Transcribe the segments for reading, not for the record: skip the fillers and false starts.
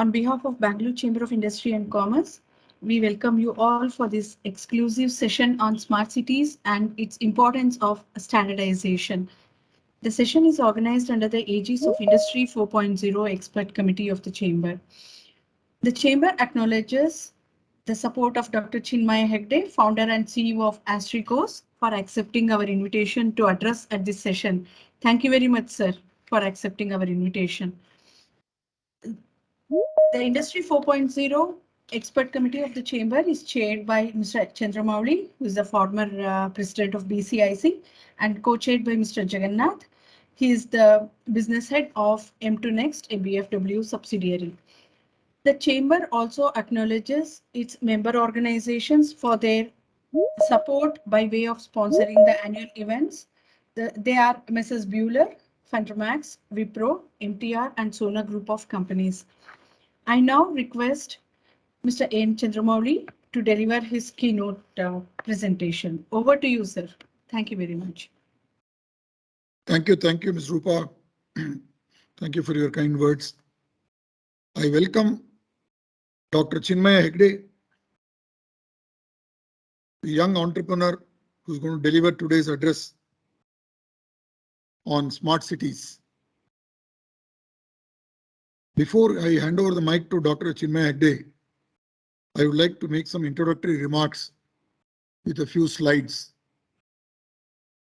On behalf of Bangalore Chamber of Industry and Commerce, we welcome you all for this exclusive session on smart cities and its importance of standardization. The session is organized under the aegis of Industry 4.0 Expert Committee of the Chamber. The Chamber acknowledges the support of Dr. Chinmaya Hegde, founder and CEO of Astricos, for accepting our invitation to address at this session. Thank you very much, sir, for accepting our invitation. The Industry 4.0 Expert Committee of the Chamber is chaired by Mr. Chandramouli, who is the former president of BCIC, and co-chaired by Mr. Jagannath. He is the business head of M2 Next, a BFW subsidiary. The Chamber also acknowledges its member organizations for their support by way of sponsoring the annual events. They are Mrs. Bueller, Fundermax, Wipro, MTR, and Sona Group of companies. I now request Mr. N. Chandramouli to deliver his keynote presentation. Over to you, sir. Thank you very much. Thank you, Ms. Rupa. Thank you for your kind words. I welcome Dr. Chinmaya Hegde, the young entrepreneur who's going to deliver today's address on smart cities. Before I hand over the mic to Dr. Chinmaya Hegde, I would like to make some introductory remarks with a few slides.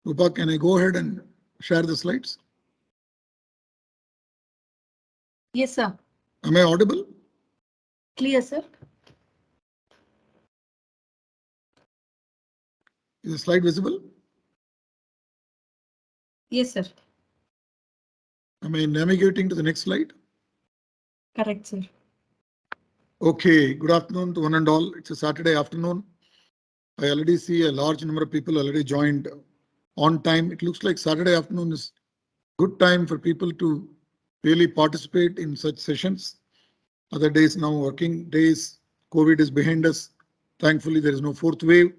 Rupa, can I go ahead and share the slides? Yes, sir. Am I audible? Clear, sir. Is the slide visible? Yes, sir. Am I navigating to the next slide? Correct, sir. Okay, good afternoon to one and all. It's a Saturday afternoon. I already see a large number of people already joined on time. It looks like Saturday afternoon is good time for people to really participate in such sessions. Other days now working days. COVID is behind us. Thankfully, there is no fourth wave.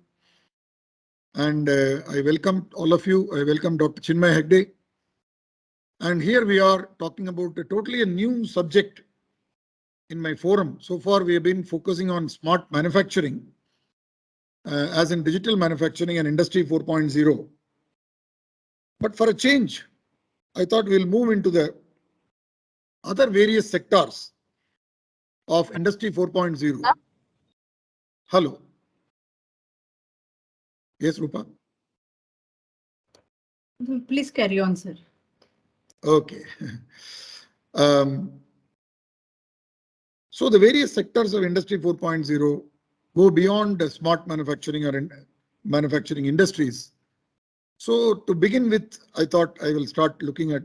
And I welcome all of you. I welcome Dr. Chinmaya Hegde. And here we are talking about a totally new subject in my forum. So far, we have been focusing on smart manufacturing, as in digital manufacturing and Industry 4.0. But for a change, I thought we'll move into the other various sectors of Industry 4.0. Hello. Yes, Rupa. Please carry on, sir. Okay. So the various sectors of Industry 4.0 go beyond the smart manufacturing or manufacturing industries. So to begin with, I thought I will start looking at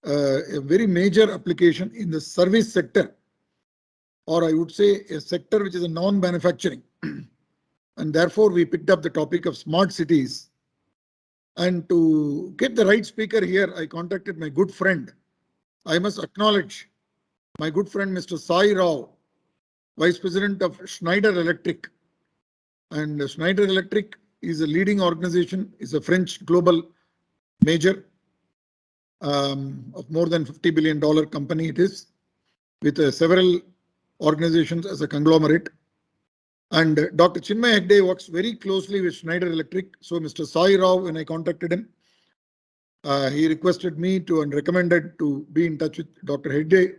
a very major application in the service sector, or I would say a sector which is a non-manufacturing. And therefore, we picked up the topic of smart cities. And to get the right speaker here, I contacted my good friend. I must acknowledge my good friend, Mr. Sai Rao, Vice President of Schneider Electric. And Schneider Electric is a leading organization, is a French global major of more than $50 billion company it is, with several organizations as a conglomerate. And Dr. Chinmaya Hegde works very closely with Schneider Electric. So Mr. Sai Rao, when I contacted him, he requested me to and recommended to be in touch with Dr. Hegde,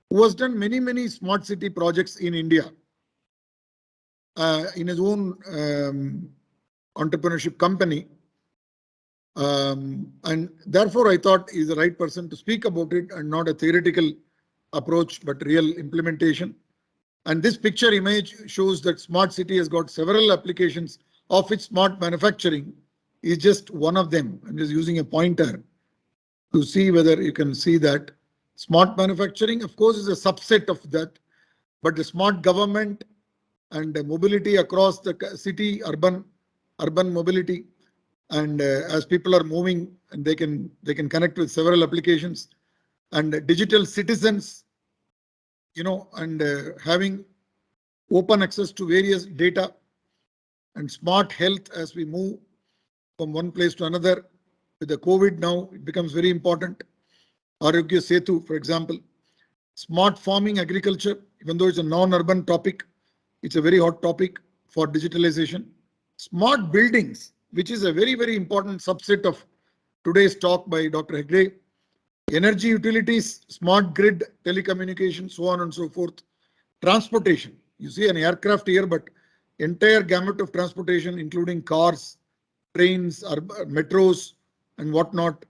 who has done many smart city projects in India in his own entrepreneurship company. And therefore, I thought he's the right person to speak about it, and not a theoretical approach, but real implementation. And this picture image shows that smart city has got several applications, of which smart manufacturing is just one of them. I'm just using a pointer to see whether you can see that. Smart manufacturing, of course, is a subset of that, but the smart government and the mobility across the city, urban mobility, and as people are moving, and they can connect with several applications, and digital citizens, and having open access to various data, and smart health as we move from one place to another. With the COVID now, it becomes very important. Arogya Setu, for example. Smart farming agriculture, even though it's a non-urban topic, it's a very hot topic for digitalization. Smart buildings, which is a very, very important subset of today's talk by Dr. Hegde. Energy utilities, smart grid, telecommunications, so on and so forth. Transportation, you see an aircraft here, but entire gamut of transportation, including cars, trains, metros, and whatnot,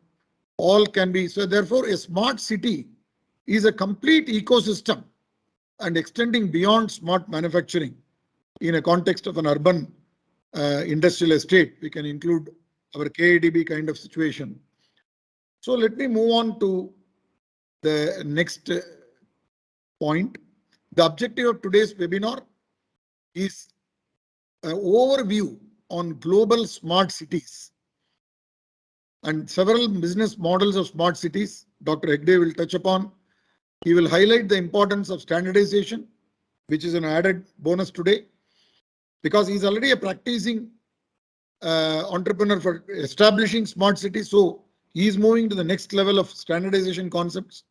all can be. So therefore, a smart city is a complete ecosystem and extending beyond smart manufacturing in a context of an urban industrial estate. We can include our KADB kind of situation. So let me move on to the next point. The objective of today's webinar is an overview on global smart cities and several business models of smart cities. Dr. Hegde will touch upon. He will highlight the importance of standardization, which is an added bonus today, because he's already a practicing entrepreneur for establishing smart cities. So he is moving to the next level of standardization concepts.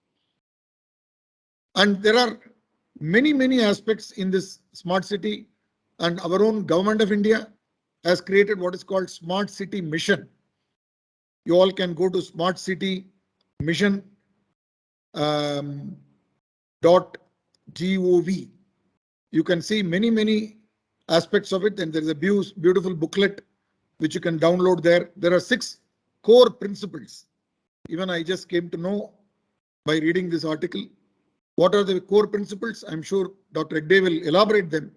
And there are many, many aspects in this smart city, and our own government of India has created what is called Smart City Mission. You all can go to Smart City Mission .gov. You can see many, many aspects of it, and there is a beautiful booklet which you can download there. There are 6 core principles. Even I just came to know by reading this article. What are the core principles? I'm sure Dr. Hegde will elaborate them.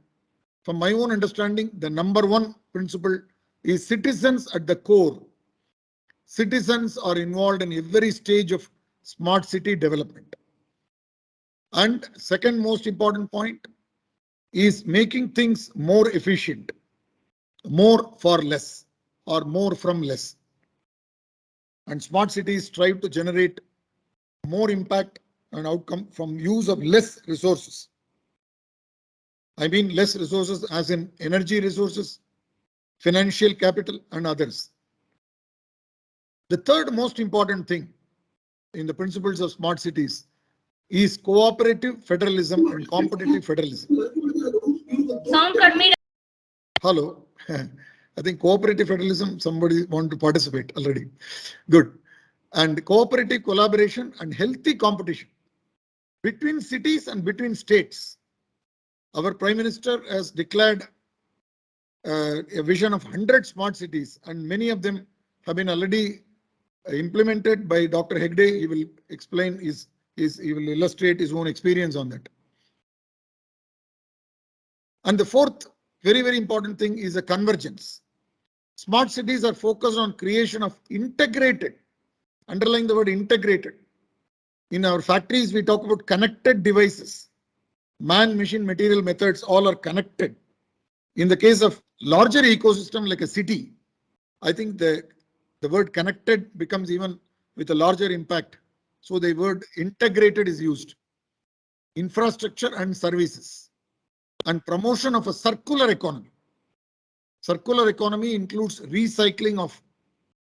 From my own understanding, the number 1 principle is citizens at the core. Citizens are involved in every stage of smart city development. And second most important point is making things more efficient, more for less or more from less. And smart cities strive to generate more impact and outcome from use of less resources. I mean less resources as in energy resources, financial capital, and others. The third most important thing in the principles of smart cities is cooperative federalism and competitive federalism. Hello. I think cooperative federalism, somebody want to participate already. Good. And cooperative collaboration and healthy competition between cities and between states. Our Prime Minister has declared a vision of 100 smart cities, and many of them have been already implemented by Dr. Hegde. He will explain he will illustrate his own experience on that. And the fourth very, very important thing is a convergence. Smart cities are focused on creation of integrated, underlying the word integrated. In our factories, we talk about connected devices. Man, machine, material, methods, all are connected. In the case of larger ecosystem like a city, I think the word connected becomes even with a larger impact. So the word integrated is used. Infrastructure and services and promotion of a circular economy. Circular economy includes recycling of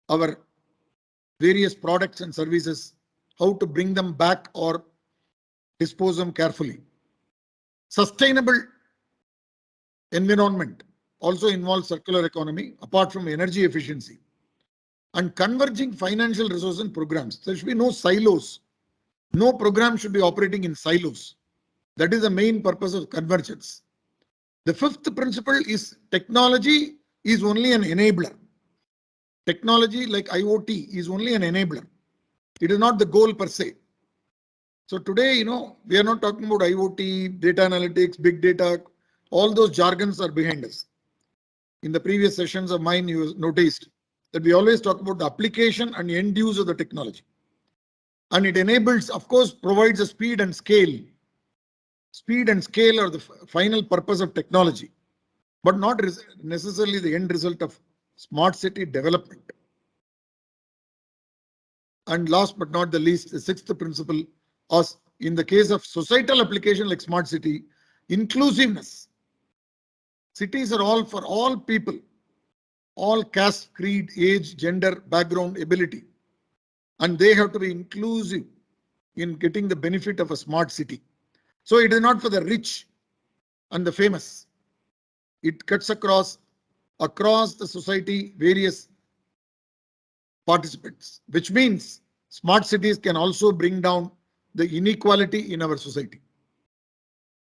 our various products and services, how to bring them back or dispose them carefully. Sustainable environment also involves circular economy apart from energy efficiency. And converging financial resources and programs. There should be no silos. No program should be operating in silos. That is the main purpose of convergence. The fifth principle is technology is only an enabler. Technology like IoT is only an enabler. It is not the goal per se. So today, we are not talking about IoT, data analytics, big data. All those jargons are behind us. In the previous sessions of mine, you noticed that we always talk about the application and end use of the technology. And it enables, of course, provides a speed and scale. Speed and scale are the final purpose of technology, but not necessarily the end result of smart city development. And last but not the least, the sixth principle, as in the case of societal application like smart city, inclusiveness. Cities are all for all people, all caste, creed, age, gender, background, ability, and they have to be inclusive in getting the benefit of a smart city. So it is not for the rich and the famous. It cuts across the society, various participants, which means smart cities can also bring down the inequality in our society.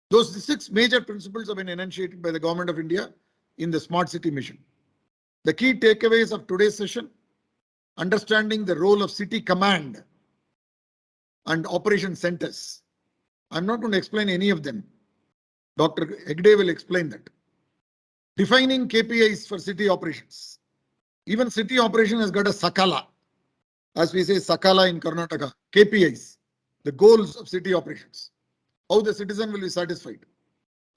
Those 6 major principles have been enunciated by the Government of India in the Smart City Mission. The key takeaways of today's session: understanding the role of city command and operation centers. I'm not going to explain any of them. Dr. Hegde will explain that. Defining KPIs for city operations. Even city operation has got a Sakala, as we say Sakala in Karnataka, KPIs, the goals of city operations, how the citizen will be satisfied,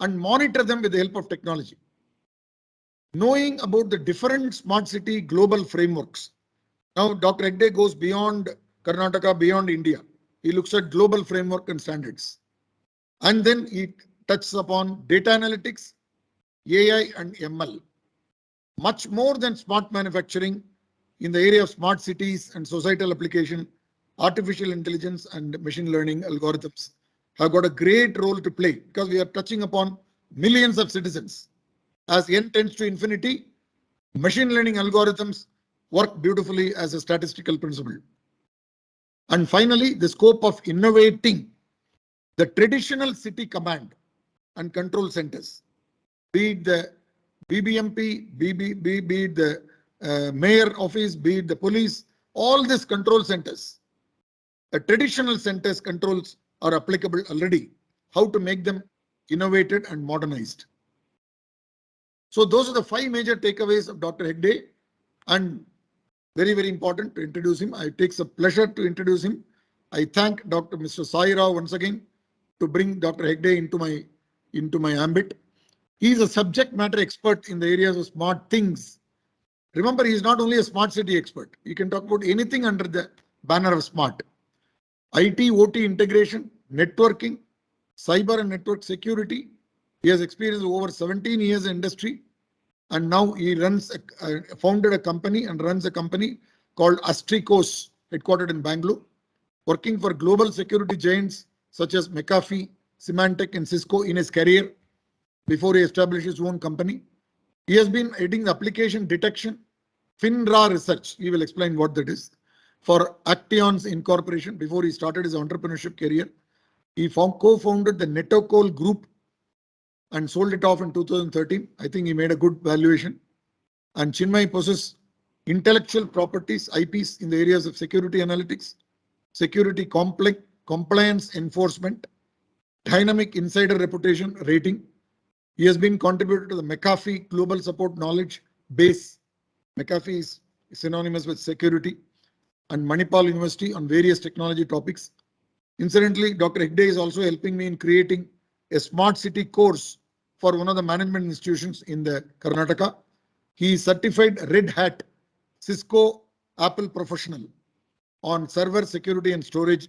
and monitor them with the help of technology. Knowing about the different smart city global frameworks. Now, Dr. Hegde goes beyond Karnataka, beyond India. He looks at global framework and standards. And then he touches upon data analytics, AI and ML. Much more than smart manufacturing, in the area of smart cities and societal application, artificial intelligence and machine learning algorithms have got a great role to play, because we are touching upon millions of citizens. As n tends to infinity, machine learning algorithms work beautifully as a statistical principle. And finally, the scope of innovating the traditional city command and control centers, be it the BBMP, be it the mayor office, be it the police, all these control centers, the traditional centers controls are applicable already. How to make them innovated and modernized. So those are the 5 major takeaways of Dr. Hegde, and very, very important to introduce him. It takes a pleasure to introduce him. I thank Dr. Mr. Sai Rao once again to bring Dr. Hegde into my ambit. He is a subject matter expert in the areas of smart things. Remember, he is not only a smart city expert. He can talk about anything under the banner of smart. IT, OT integration, networking, cyber and network security. He has experience of over 17 years in industry, and now he founded a company and runs a company called Astricos, headquartered in Bangalore, working for global security giants such as McAfee, Symantec and Cisco in his career before he established his own company. He has been heading the application detection, FINRA research. He will explain what that is, for Actions Incorporation before he started his entrepreneurship career. He co-founded the Netocol Group and sold it off in 2013. I think he made a good valuation. And Chinmay possesses intellectual properties, IPs, in the areas of security analytics, security compliance enforcement, dynamic insider reputation rating. He has been contributed to the McAfee Global Support Knowledge Base. McAfee is synonymous with security, and Manipal University on various technology topics. Incidentally, Dr. Hegde is also helping me in creating a smart city course for one of the management institutions in the Karnataka. He is certified Red Hat, Cisco, Apple professional on server security and storage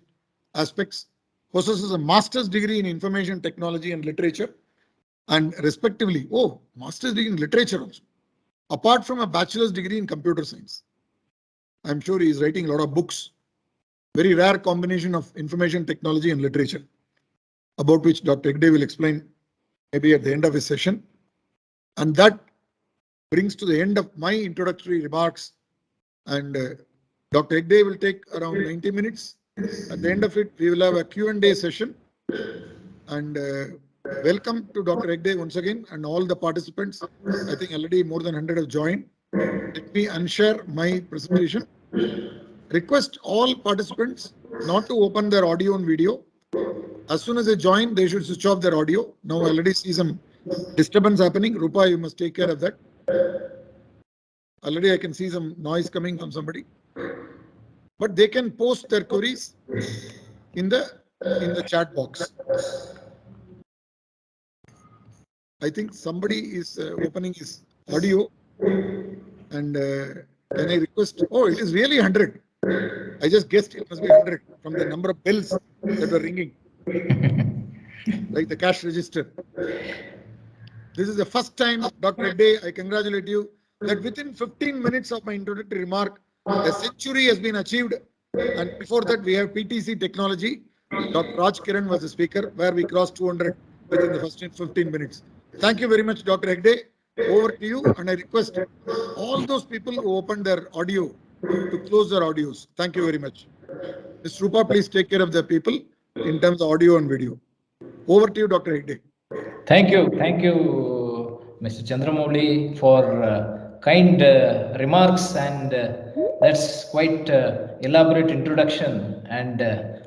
aspects, possesses a master's degree in information technology and literature, and respectively, master's degree in literature also, apart from a bachelor's degree in computer science. I'm sure he is writing a lot of books. Very rare combination of information technology and literature, about which Dr. Hegde will explain maybe at the end of his session. And that brings to the end of my introductory remarks. And Dr. Hegde will take around 90 minutes. At the end of it, we will have a Q&A session. And welcome to Dr. Hegde once again and all the participants. I think already more than 100 have joined. Let me unshare my presentation. Request all participants not to open their audio and video. As soon as they join, they should switch off their audio. Now I already see some disturbance happening. Rupa, you must take care of that. Already I can see some noise coming from somebody. But they can post their queries in the chat box. I think somebody is opening his audio, and can I request? Oh, it is really 100. I just guessed it must be 100 from the number of bells that were ringing, like the cash register. This is the first time, Dr. Hegde, I congratulate you that within 15 minutes of my introductory remark, a century has been achieved. And before that, we have PTC technology. Dr. Raj Kiran was the speaker, where we crossed 200 within the first 15 minutes. Thank you very much, Dr. Hegde. Over to you, and I request all those people who opened their audio to close their audios. Thank you very much. Ms. Rupa, please take care of the people in terms of audio and video. Over to you, Dr. Hegde. Thank you, Mr. Chandramouli, for kind remarks, and that's quite elaborate introduction. And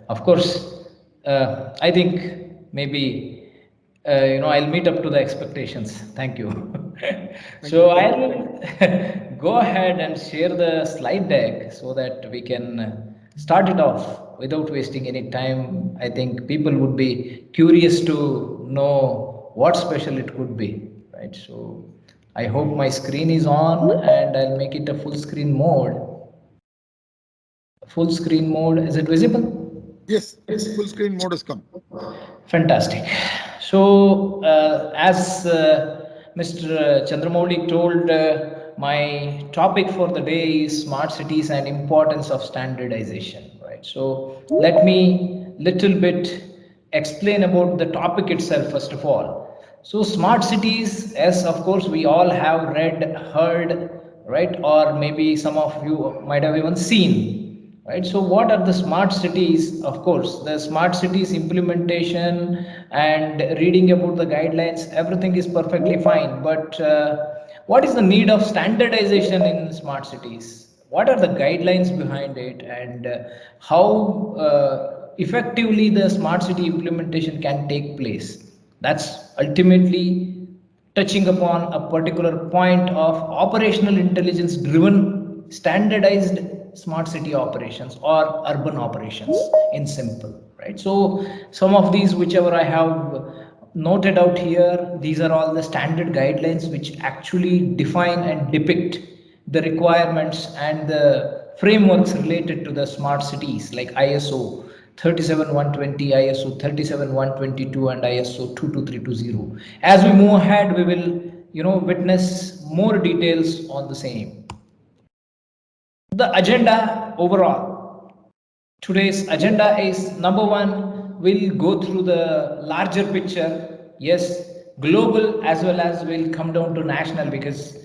of course, I think maybe I'll meet up to the expectations. Thank you. So I'll go ahead and share the slide deck so that we can start it off without wasting any time. I think people would be curious to know what special it could be, right? So I hope my screen is on, and I'll make it a full screen mode. Full screen mode, is it visible? Yes, full screen mode has come. Fantastic. So, as Mr. Chandramouli told, my topic for the day is smart cities and importance of standardization. Right. So, let me little bit explain about the topic itself first of all. So, smart cities, as of course we all have read, heard, right, or maybe some of you might have even seen, right? So what are the smart cities? Of course, the smart cities implementation and reading about the guidelines, everything is perfectly fine, but what is the need of standardization in smart cities? What are the guidelines behind it, and how effectively the smart city implementation can take place? That's ultimately touching upon a particular point of operational intelligence driven standardized smart city operations or urban operations in simple, right? So some of these whichever I have noted out here, these are all the standard guidelines which actually define and depict the requirements and the frameworks related to the smart cities like ISO 37120, ISO 37122, and ISO 22320. As we move ahead, we will witness more details on the same. The agenda overall. Today's agenda is number one, we'll go through the larger picture. Yes, global as well as we'll come down to national, because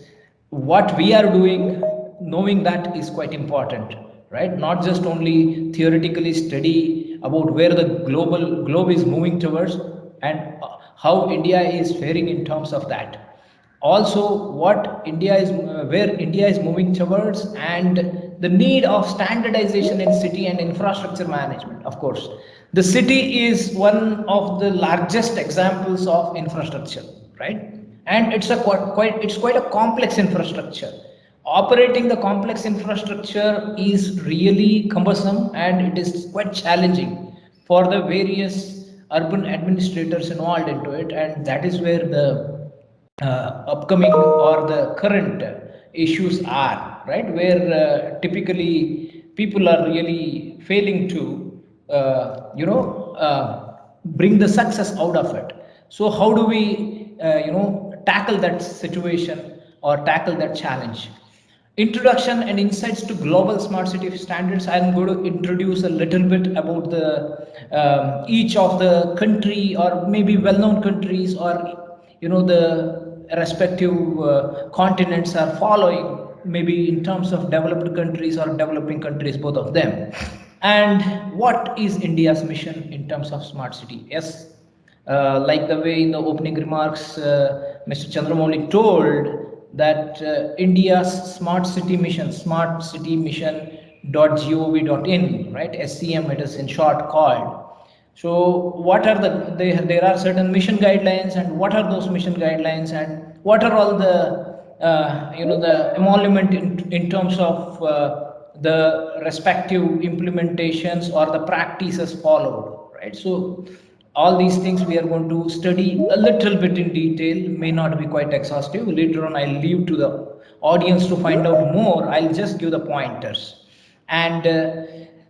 what we are doing, knowing that is quite important, right? Not just only theoretically study about where the globe is moving towards, and how India is faring in terms of that. Also what India is where India is moving towards, and the need of standardization in city and infrastructure management. Of course, the city is one of the largest examples of infrastructure, right? And it's a quite a complex infrastructure. Operating the complex infrastructure is really cumbersome, and it is quite challenging for the various urban administrators involved into it, and that is where the upcoming or the current issues are, right? Where typically people are really failing to bring the success out of it. So how do we tackle that situation or tackle that challenge? Introduction and insights to global smart city standards. I'm going to introduce a little bit about the each of the country, or maybe well-known countries, or the respective continents are following, maybe in terms of developed countries or developing countries, both of them. And what is India's mission in terms of smart city? Yes, like the way in the opening remarks Mr. Chandramouli told, that India's smart city mission.gov.in, right? SCM it is in short called. So what are there are certain mission guidelines, and what are those mission guidelines, and what are all the the emolument in terms of the respective implementations or the practices followed, right? So all these things we are going to study a little bit in detail, may not be quite exhaustive. Later on I'll leave to the audience to find out more. I'll just give the pointers. And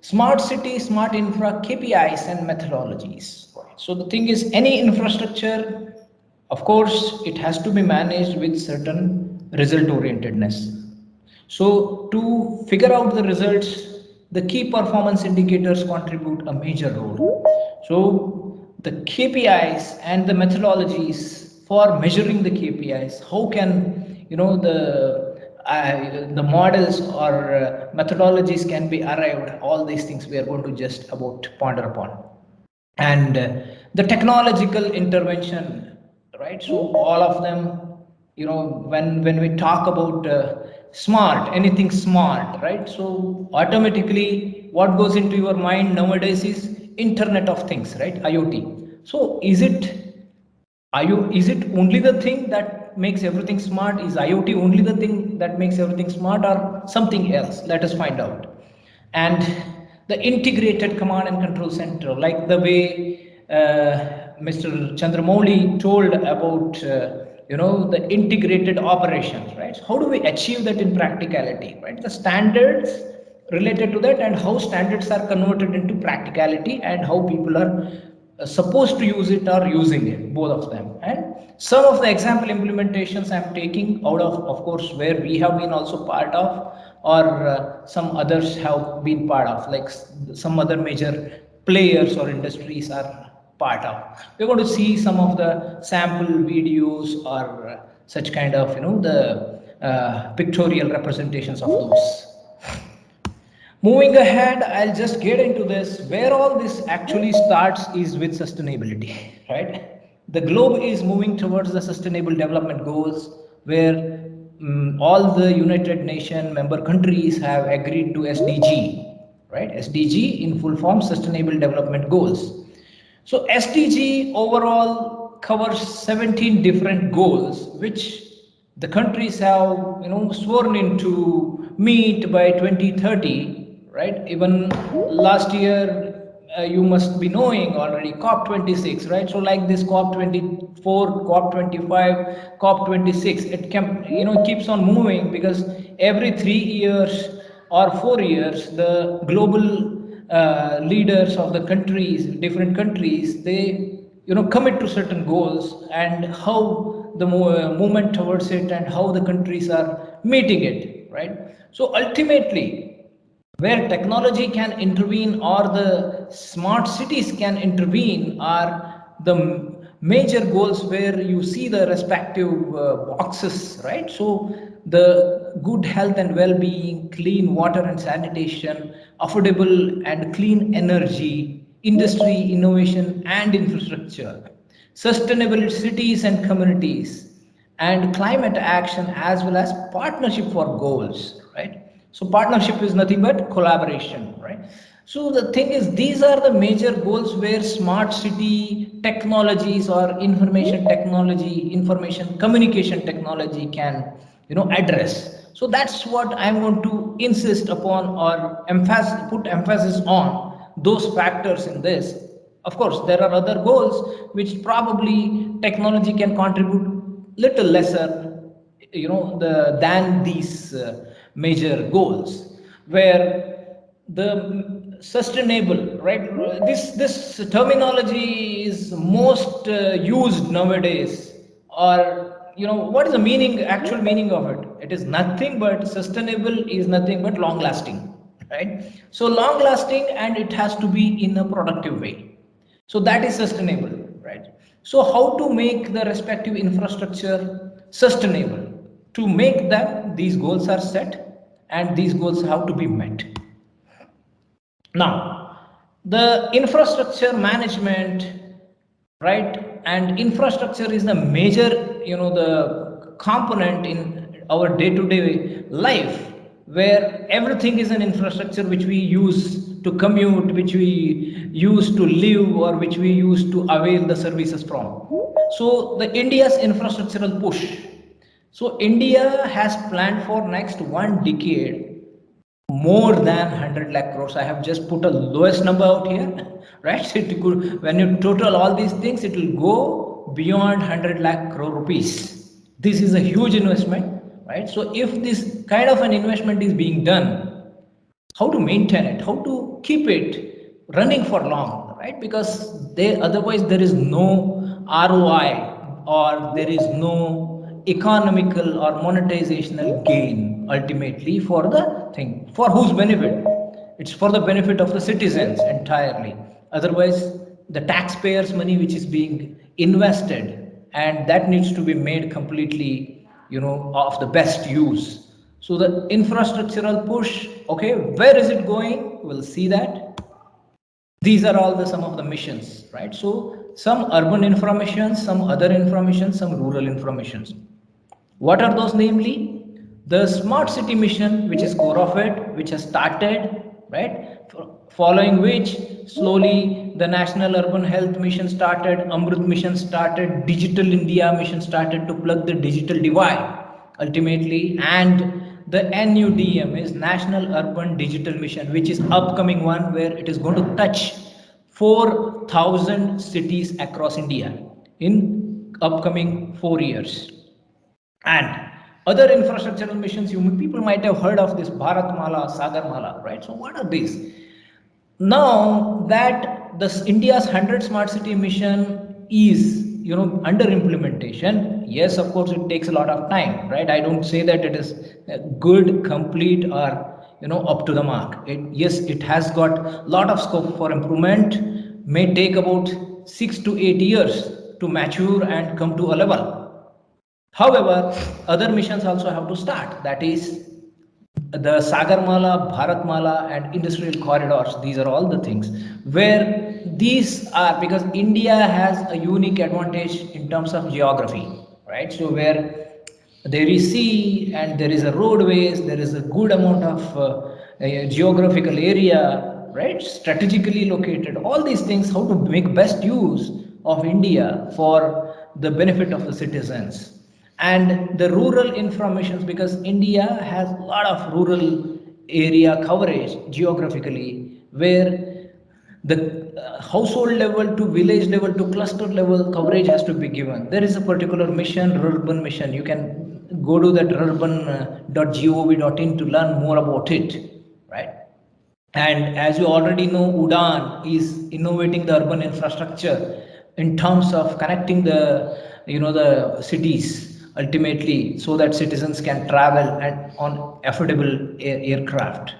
smart city, smart infra KPIs and methodologies. So the thing is, any infrastructure, of course, it has to be managed with certain result orientedness. So to figure out the results, the key performance indicators contribute a major role. So the KPIs and the methodologies for measuring the KPIs, how can the models or methodologies can be arrived, all these things we are going to just about ponder upon. And the technological intervention, right? So all of them, when we talk about smart, anything smart, right? So automatically what goes into your mind nowadays is Internet of Things, right? IoT. So is it only the thing that makes everything smart? Is IoT only the thing that makes everything smart, or something else? Let us find out. And the integrated command and control center, like the way Mr. Chandramouli told about the integrated operations, right? How do we achieve that in practicality, right? The standards related to that, and how standards are converted into practicality, and how people are supposed to use it or using it, both of them. And some of the example implementations I'm taking out of course, where we have been also part of, or some others have been part of, like some other major players or industries are part of. We're going to see some of the sample videos or such kind of, the pictorial representations of those. Moving ahead, I'll just get into this. Where all this actually starts is with sustainability, right? The globe is moving towards the sustainable development goals, where all the United Nations member countries have agreed to SDG, right? SDG in full form, Sustainable Development Goals. So SDG overall covers 17 different goals, which the countries have sworn into meet by 2030, right? Even last year, you must be knowing already, COP26, right? So like this COP24, COP25, COP26, it keeps on moving, because every 3 years or 4 years, the global leaders of the countries, different countries, they commit to certain goals, and how the movement towards it, and how the countries are meeting it, right? So ultimately, where technology can intervene, or the smart cities can intervene, are the major goals where you see the respective boxes, right? So the good health and well-being, clean water and sanitation, affordable and clean energy, industry, innovation and infrastructure, sustainable cities and communities, and climate action, as well as partnership for goals, right? So partnership is nothing but collaboration, right? So the thing is, these are the major goals where smart city technologies, or information communication technology can address. So that's what I'm going to insist upon, or put emphasis on those factors in this. Of course, there are other goals which probably technology can contribute little lesser, than these major goals, where the sustainable, right? This terminology is most used nowadays, or what is the meaning, actual meaning of it? It is nothing but, sustainable is nothing but long lasting, right? So long lasting, and it has to be in a productive way. So that is sustainable, right? So how to make the respective infrastructure sustainable? To make them, these goals are set, and these goals have to be met. Now, the infrastructure management, right? And infrastructure is the major, the component in our day-to-day life, where everything is an infrastructure which we use to commute, which we use to live, or which we use to avail the services from. So the India's infrastructural push. So India has planned for next 1 decade more than 100 lakh crores. I have just put a lowest number out here, right? So it could, when you total all these things, it will go beyond 100 lakh crore rupees. This is a huge investment, right? So if this kind of an investment is being done, how to maintain it, how to keep it running for long, right? Because otherwise there is no ROI, or there is no economical or monetizational gain ultimately for the thing. For whose benefit? It's for the benefit of the citizens entirely. Otherwise, the taxpayers' money which is being invested, and that needs to be made completely, of the best use. So the infrastructural push, okay, where is it going? We'll see that. These are all the some of the missions, right? So some urban information, some other information, some rural informations. What are those namely? The smart city mission, which is core of it, which has started, right? Following which, slowly the National Urban Health Mission started, Amrit Mission started, Digital India Mission started to plug the digital divide ultimately, and the NUDM is National Urban Digital Mission, which is upcoming one where it is going to touch 4,000 cities across India in upcoming 4 years. And other infrastructural missions, people might have heard of this Bharatmala, Sagarmala, right? So what are these? Now that this India's 100 smart city mission is under implementation, yes, of course it takes a lot of time, right? I don't say that it is good, complete, or up to the mark. Yes, it has got a lot of scope for improvement, may take about 6 to 8 years to mature and come to a level. However, other missions also have to start. That is the Sagarmala, Bharatmala, and industrial corridors. These are all the things where these are, because India has a unique advantage in terms of geography, right? So where there is sea and there is a roadways, there is a good amount of geographical area, right? Strategically located. All these things, how to make best use of India for the benefit of the citizens. And the rural informations, because India has a lot of rural area coverage geographically, where the household level to village level to cluster level coverage has to be given. There is a particular mission, urban mission. You can go to that urban.gov.in to learn more about it, right? And as you already know, Udan is innovating the urban infrastructure in terms of connecting the cities ultimately, so that citizens can travel and on affordable aircraft.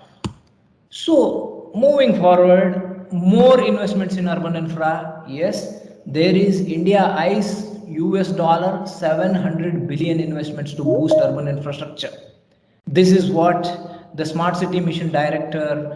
So moving forward, more investments in urban infra. Yes, there is India eyes $700 billion investments to boost urban infrastructure. This is what the smart city mission director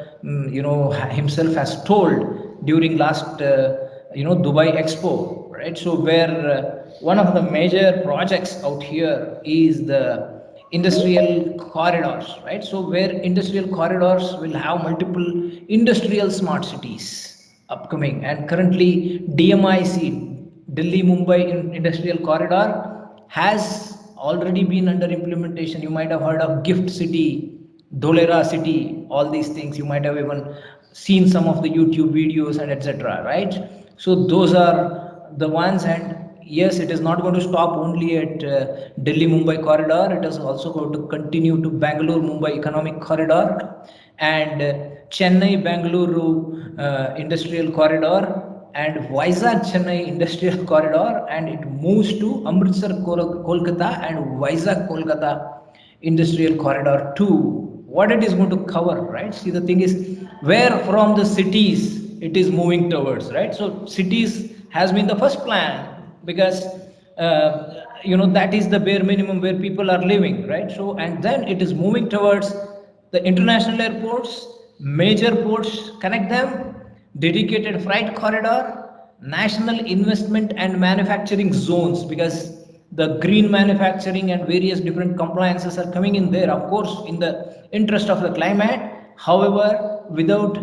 himself has told during last Dubai Expo, right? So where one of the major projects out here is the industrial corridors, right? So where industrial corridors will have multiple industrial smart cities upcoming, and currently DMIC, Delhi Mumbai Industrial Corridor, has already been under implementation. You might have heard of Gift City, Dholera City, all these things. You might have even seen some of the YouTube videos and etc. Right? So those are the ones, and yes, it is not going to stop only at Delhi Mumbai corridor. It is also going to continue to Bangalore Mumbai Economic Corridor and Chennai Bangalore Industrial Corridor and Vizag Chennai Industrial Corridor, and it moves to Amritsar Kolkata and Vizag Kolkata Industrial Corridor 2. What it is going to cover, right? See, the thing is, where from the cities it is moving towards, right? So cities has been the first plan, because that is the bare minimum where people are living, right? So, and then it is moving towards the international airports, major ports, connect them, dedicated freight corridor, national investment and manufacturing zones, because the green manufacturing and various different compliances are coming in there, of course, in the interest of the climate. However, without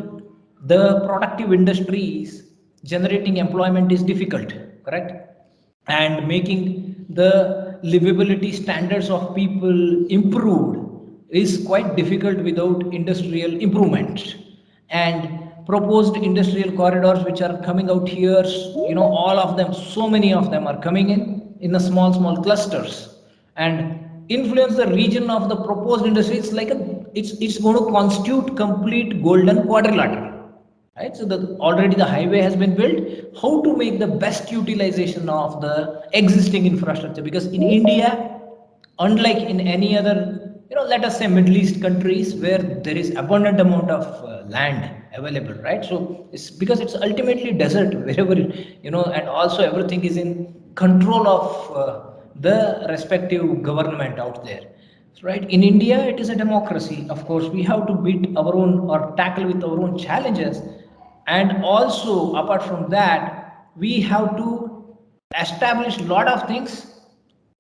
the productive industries, generating employment is difficult, correct? And making the livability standards of people improved is quite difficult without industrial improvement. And proposed industrial corridors which are coming out here, all of them, so many of them are coming in the small clusters and influence the region of the proposed industry. It's like it's going to constitute complete golden quadrilateral, right? So already the highway has been built. How to make the best utilization of the existing infrastructure? Because in India, unlike in any other let us say Middle East countries where there is abundant amount of land available, right? So it's because it's ultimately desert wherever, and also everything is in control of the respective government out there. Right? In India, it is a democracy. Of course, we have to beat our own or tackle with our own challenges. And also, apart from that, we have to establish a lot of things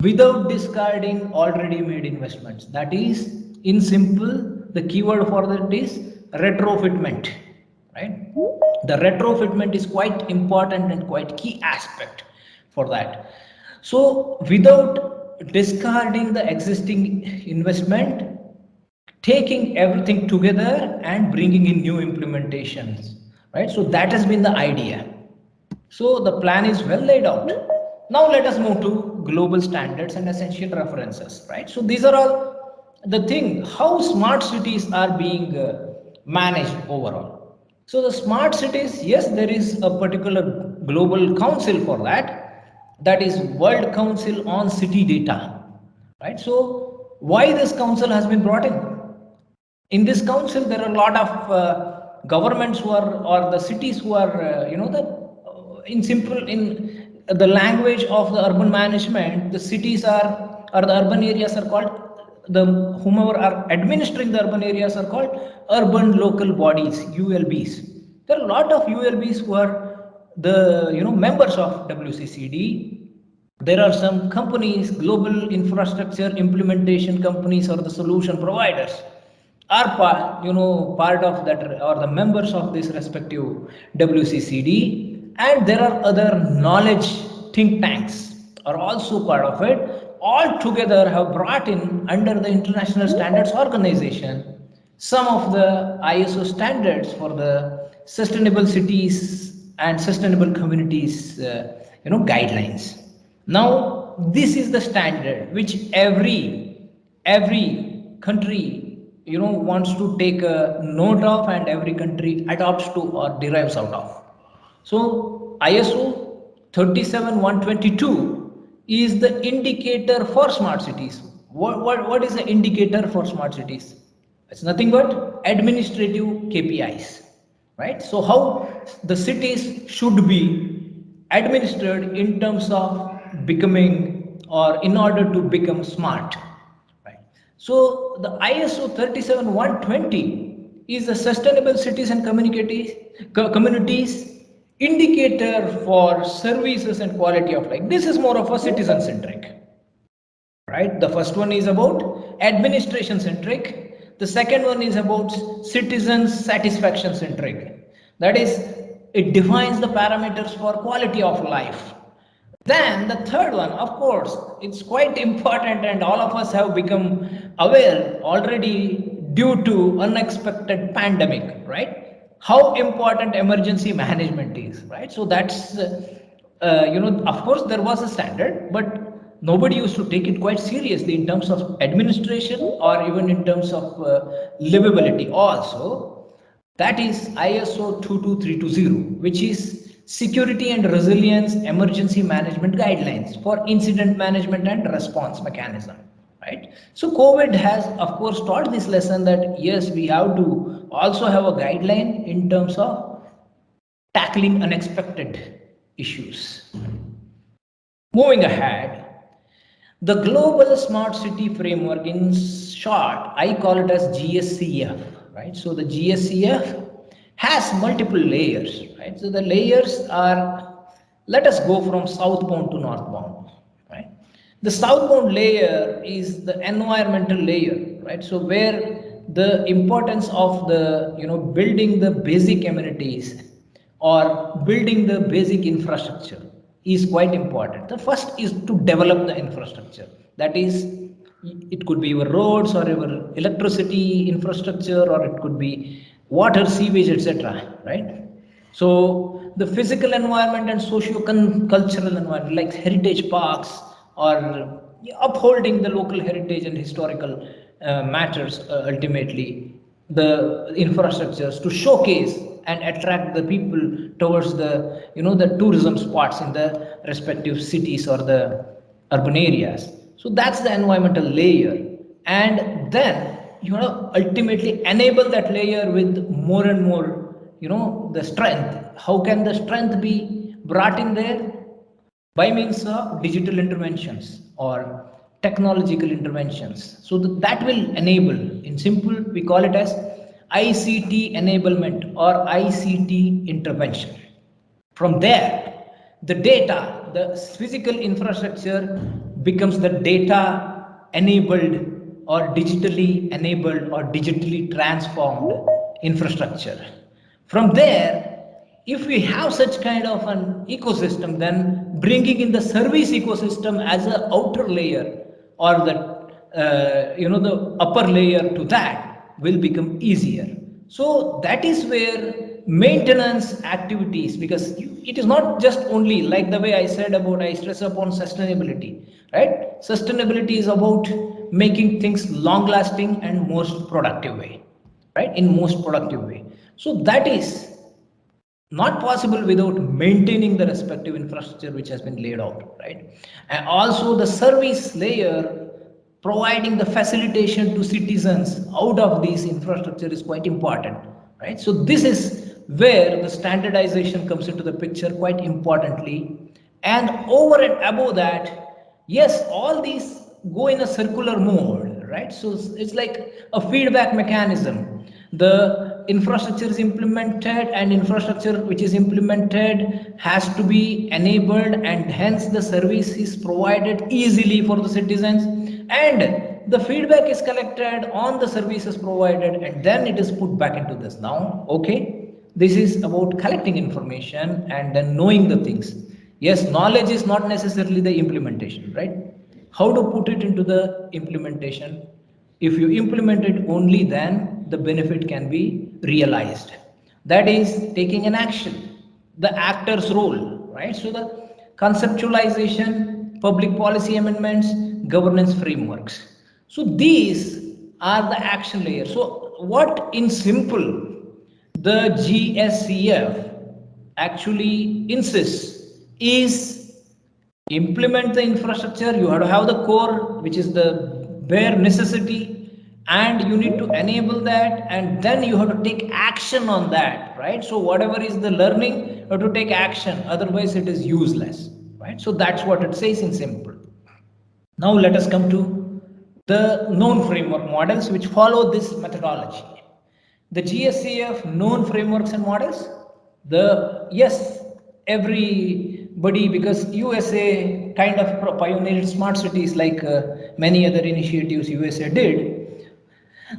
without discarding already made investments. That is, in simple, the keyword for that is retrofitment. Right? The retrofitment is quite important and quite key aspect for that. So without discarding the existing investment, taking everything together and bringing in new implementations, right? So that has been the idea. So the plan is well laid out. Now let us move to global standards and essential references, right? So these are all the thing, how smart cities are being managed overall. So the smart cities, yes, there is a particular global council for that. That is World Council on City Data, right? So why this council has been brought in this council? There are a lot of governments who are, or the cities who are, in simple, in the language of the urban management, the cities are, or the urban areas are called, the whomever are administering the urban areas are called urban local bodies, ULBs. There are a lot of ULBs who are the, members of WCCD. There are some companies, global infrastructure implementation companies, or the solution providers are part of that, or the members of this respective WCCD. And there are other knowledge think tanks are also part of it. All together have brought in under the International Standards Organization some of the ISO standards for the sustainable cities and sustainable communities, guidelines. Now, this is the standard which every country, wants to take a note of, and every country adopts to or derives out of. So ISO 37122 is the indicator for smart cities. What is the indicator for smart cities? It's nothing but administrative KPIs, right? So how the cities should be administered in terms of becoming, or in order to become smart, right? So the ISO 37120 is the sustainable cities and communities indicator for services and quality of life. This is more of a citizen centric, right? The first one is about administration centric. The second one is about citizen satisfaction centric. That is, it defines the parameters for quality of life. Then the third one, of course, it's quite important, and all of us have become aware already due to unexpected pandemic, right? How important emergency management is, right? So that's, of course, there was a standard, but nobody used to take it quite seriously in terms of administration or even in terms of livability also. That is ISO 22320, which is Security and Resilience Emergency Management Guidelines for Incident Management and Response Mechanism, right? So COVID has, of course, taught this lesson that yes, we have to also have a guideline in terms of tackling unexpected issues. Moving ahead, the Global Smart City Framework, in short, I call it as GSCF, right? So the GSCF has multiple layers, right? So the layers are, let us go from southbound to northbound, right? The southbound layer is the environmental layer, right? So where the importance of the, building the basic amenities or building the basic infrastructure is quite important. The first is to develop the infrastructure. That is, it could be your roads or your electricity infrastructure, or it could be water, sewage, etc. Right? So the physical environment and socio-cultural environment, like heritage parks, or upholding the local heritage and historical matters, ultimately the infrastructures to showcase and attract the people towards the, the tourism spots in the respective cities or the urban areas. So that's the environmental layer. and then ultimately enable that layer with more and more the strength. How can the strength be brought in there? By means of digital interventions or technological interventions. So that will enable, in simple, we call it as ICT enablement or ICT intervention. From there, the data, the physical infrastructure becomes the data enabled or digitally enabled or digitally transformed infrastructure. From there, if we have such kind of an ecosystem, then bringing in the service ecosystem as an outer layer or the upper layer to that will become easier. So that is where maintenance activities, because it is not just only like the way I said about, I stress upon sustainability, right? Sustainability is about making things long lasting and most productive way, right? In most productive way. So that is not possible without maintaining the respective infrastructure which has been laid out, right? And also the service layer providing the facilitation to citizens out of this infrastructure is quite important, right? So this is where the standardization comes into the picture quite importantly. And over and above that, yes, all these go in a circular mode, right? So it's like a feedback mechanism. The infrastructure is implemented, and infrastructure which is implemented has to be enabled, and hence the service is provided easily for the citizens, and the feedback is collected on the services provided, and then it is put back into this. Now, okay, this is about collecting information and then knowing the things. Yes, knowledge is not necessarily the implementation, right? How to put it into the implementation? If you implement it, only then the benefit can be realized. That is taking an action, the actor's role, right? So the conceptualization, public policy amendments, governance frameworks. So these are the action layers. So what in simple the GSCF actually insists is implement the infrastructure. You have to have the core, which is the bare necessity, and you need to enable that, and then you have to take action on that, right? So whatever is the learning, you have to take action, otherwise it is useless, right? So that's what it says in simple. Now let us come to the known framework models which follow this methodology. The GSCF known frameworks and models, yes, everybody, because USA kind of pioneered smart cities like many other initiatives USA did.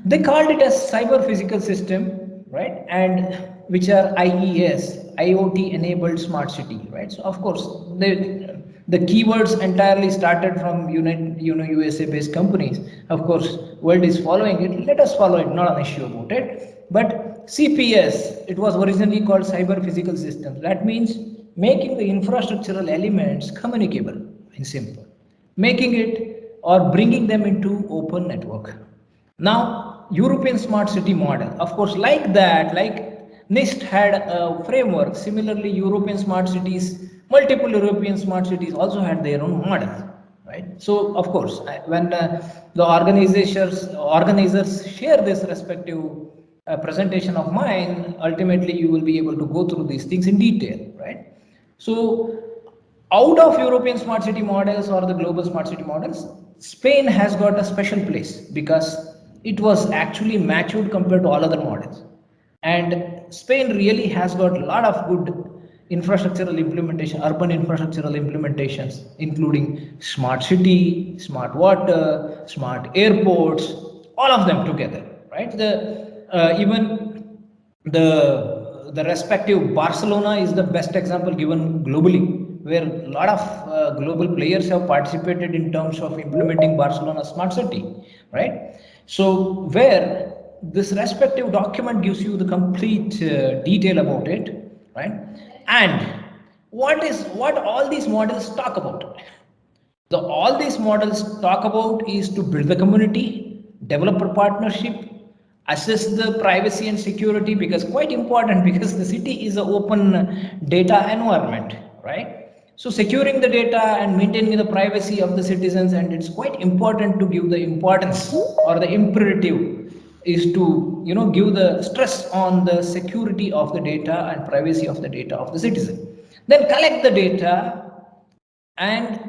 They called it as cyber physical system, right? And which are IES, IoT enabled smart city, right? So of course the keywords entirely started from USA based companies. Of course, world is following it. Let us follow it, not an issue about it. But CPS, it was originally called cyber physical systems. That means making the infrastructural elements communicable in simple, making it or bringing them into open network. Now, European smart city model, of course, like that, like NIST had a framework. Similarly, European smart cities, multiple European smart cities also had their own model, right? So, of course, when the organizers share this respective presentation of mine, ultimately you will be able to go through these things in detail, right? So, out of European smart city models or the global smart city models, Spain has got a special place because it was actually matured compared to all other models. And Spain really has got a lot of good infrastructural implementation, urban infrastructural implementations, including smart city, smart water, smart airports, all of them together, right? Even the respective Barcelona is the best example given globally, where a lot of global players have participated in terms of implementing Barcelona smart city, right? So where this respective document gives you the complete detail about it, right? And what all these models talk about? All these models talk about is to build the community, developer partnership, assess the privacy and security, because quite important because the city is an open data environment, right? So securing the data and maintaining the privacy of the citizens, and it's quite important to give the importance, or the imperative is to give the stress on the security of the data and privacy of the data of the citizen. Then collect the data and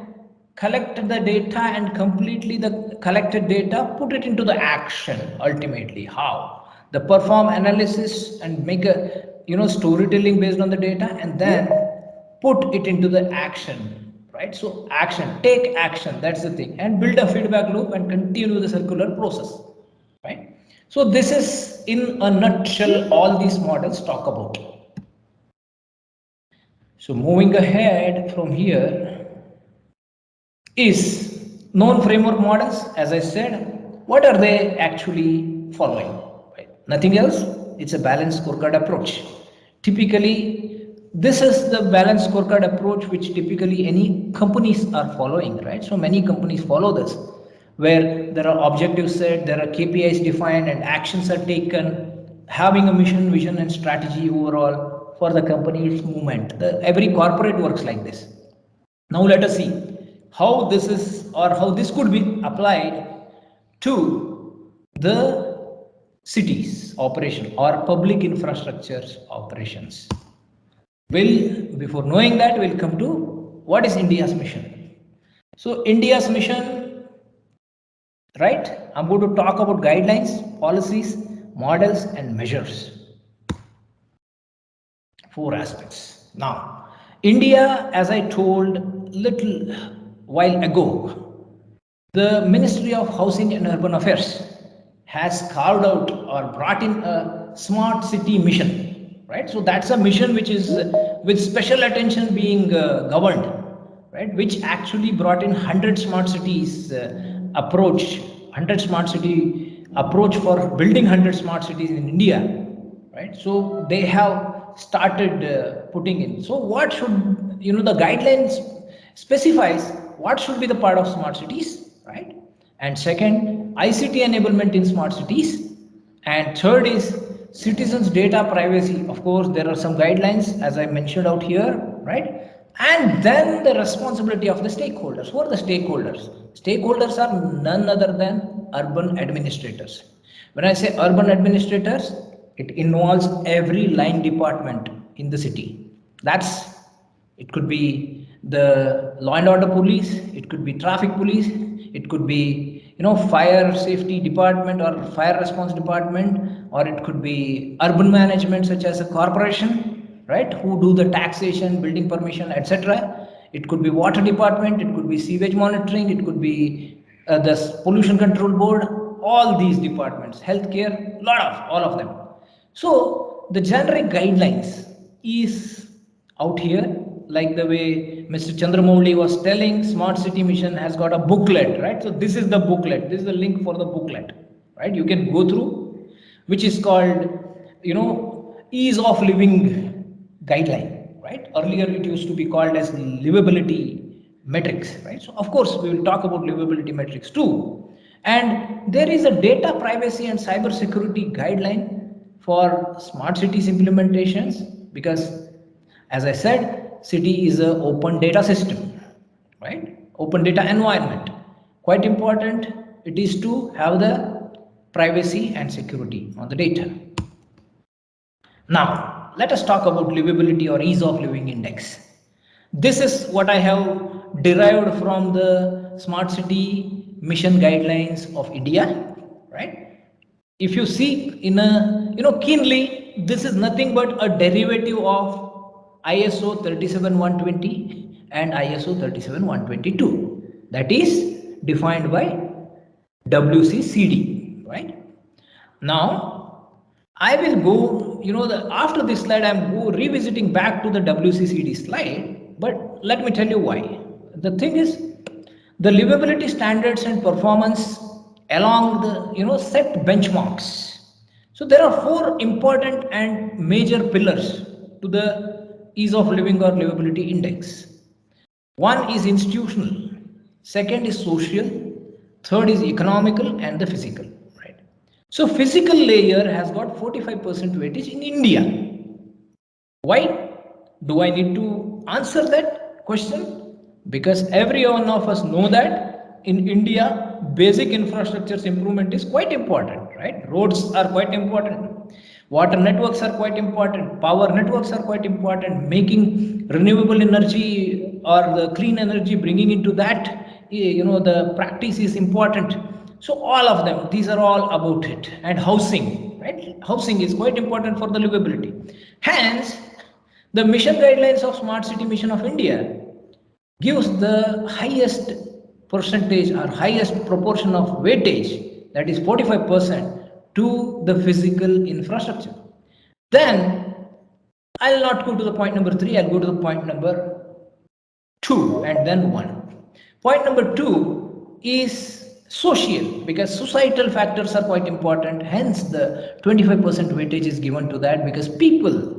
completely the collected data, put it into the action. Ultimately, how the perform analysis and make a storytelling based on the data, and then put it into the action, right? So action, take action, that's the thing, and build a feedback loop and continue the circular process, right? So this is in a nutshell all these models talk about. So moving ahead from here is known framework models. As I said, what are they actually following? Right? Nothing else. It's a balanced scorecard approach. Typically, this is the balanced scorecard approach which typically any companies are following, right? So many companies follow this, where there are objectives set, there are KPIs defined, and actions are taken, having a mission, vision, and strategy overall for the company's movement. Every corporate works like this. Now let us see how this is, or how this could be applied to the cities operation or public infrastructure operations. Before knowing that, we'll come to what is India's mission. So India's mission, right? I'm going to talk about guidelines, policies, models, and measures. 4 aspects. Now, India, as I told little while ago, the Ministry of Housing and Urban Affairs has carved out or brought in a smart city mission, right? So that's a mission which is with special attention being governed, right? Which actually brought in 100 smart cities approach, 100 smart city approach for building 100 smart cities in India, right? So they have started putting in. So what should, the guidelines specifies what should be the part of smart cities, right? And second, ICT enablement in smart cities. And third is citizens data privacy. Of course, there are some guidelines as I mentioned out here, right? And then the responsibility of the stakeholders. Who are the stakeholders? Stakeholders are none other than urban administrators. When I say urban administrators, it involves every line department in the city. It could be the law and order police, it could be traffic police, it could be fire safety department or fire response department, or it could be urban management such as a corporation, right, who do the taxation, building permission, etc. It could be water department, it could be sewage monitoring, it could be the pollution control board, all these departments, healthcare, all of them. So the generic guidelines is out here, like the way Mr. Chandramouli was telling, Smart City Mission has got a booklet, right? So this is the booklet. This is the link for the booklet, right? You can go through, which is called, ease of living guideline, right? Earlier it used to be called as livability metrics, right? So of course we will talk about livability metrics too. And there is a data privacy and cyber security guideline for smart cities implementations, because as I said, city is an open data system, right? Open data environment. Quite important it is to have the privacy and security on the data. Now, let us talk about livability or ease of living index. This is what I have derived from the smart city mission guidelines of India, right? If you see in a, keenly, this is nothing but a derivative of ISO 37120 and ISO 37122. That is defined by WCCD, right? Now, I will go, after this slide, I'm revisiting back to the WCCD slide, but let me tell you why. The thing is, the livability standards and performance along the, set benchmarks. So there are 4 important and major pillars to the ease of living or livability index. One is institutional, second is social, third is economical, and the physical, right? So physical layer has got 45% weightage in India. Why? Do I need to answer that? question? Because every one of us know that in India, basic infrastructure's improvement is quite important, right? Roads are quite important. Water networks are quite important. Power networks are quite important. Making renewable energy or the clean energy, bringing into that, the practice is important. So all of them, these are all about it. And housing, right? Housing is quite important for the livability. Hence, the mission guidelines of Smart City Mission of India gives the highest percentage or highest proportion of weightage, that is 45%, to the physical infrastructure. Then I'll not go to the point number 3, I'll go to the point number 2 and then 1. Point number 2 is social, because societal factors are quite important. Hence the 25% weightage is given to that, because people,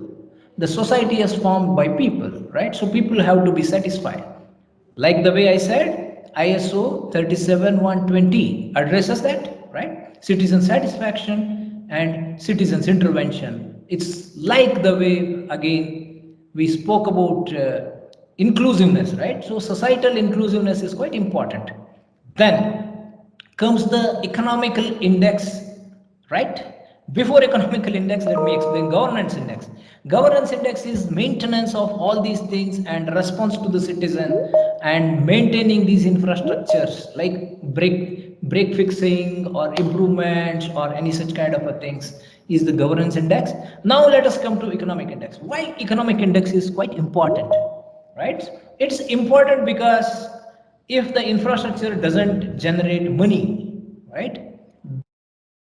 the society is formed by people, right? So people have to be satisfied. Like the way I said, ISO 37120 addresses that, right? Citizen satisfaction and citizens intervention. It's like the way, again, we spoke about inclusiveness, right? So societal inclusiveness is quite important. Then comes the economical index, right? Before economical index, let me explain governance index. Governance index is maintenance of all these things and response to the citizen and maintaining these infrastructures like break fixing or improvements or any such kind of a things is the governance index. Now let us come to economic index. Why economic index is quite important, right? It's important because if the infrastructure doesn't generate money, right,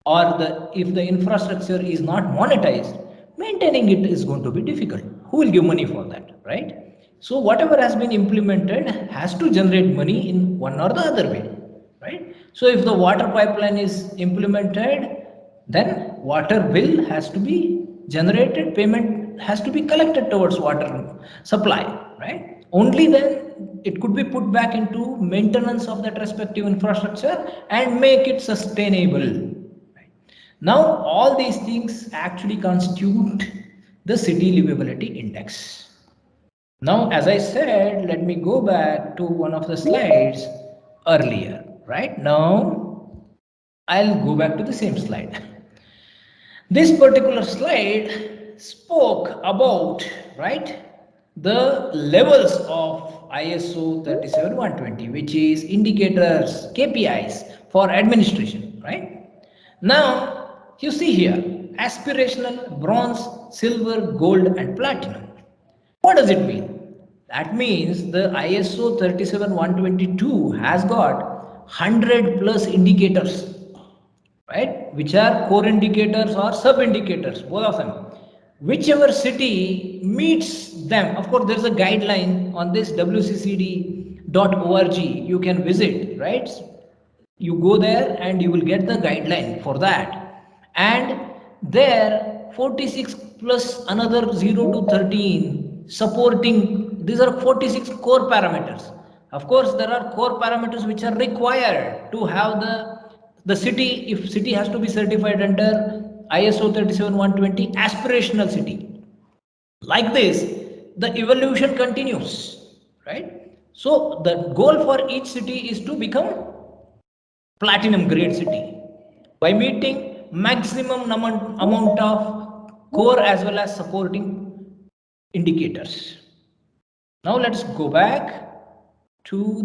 or if the infrastructure is not monetized, maintaining it is going to be difficult. Who will give money for that, right? So whatever has been implemented has to generate money in one or the other way, right? So if the water pipeline is implemented, then water bill has to be generated, payment has to be collected towards water supply, right? Only then it could be put back into maintenance of that respective infrastructure and make it sustainable. Now, all these things actually constitute the city livability index. Now, as I said, let me go back to one of the slides earlier. Right now, I'll go back to the same slide. This particular slide spoke about, right, the levels of ISO 37120, which is indicators, KPIs for administration, right? Now, you see here, aspirational, bronze, silver, gold, and platinum. What does it mean? That means the ISO 37122 has got 100 plus indicators, right? Which are core indicators or sub indicators, both of them. Whichever city meets them, of course, there's a guideline on this wccd.org. You can visit, right? You go there and you will get the guideline for that. And there 46 plus another 0 to 13 supporting, these are 46 core parameters. Of course, there are core parameters which are required to have the city, if city has to be certified under ISO 37120 aspirational city. Like this, the evolution continues, right? So the goal for each city is to become platinum grade city by meeting maximum amount of core as well as supporting indicators. Now let's go back to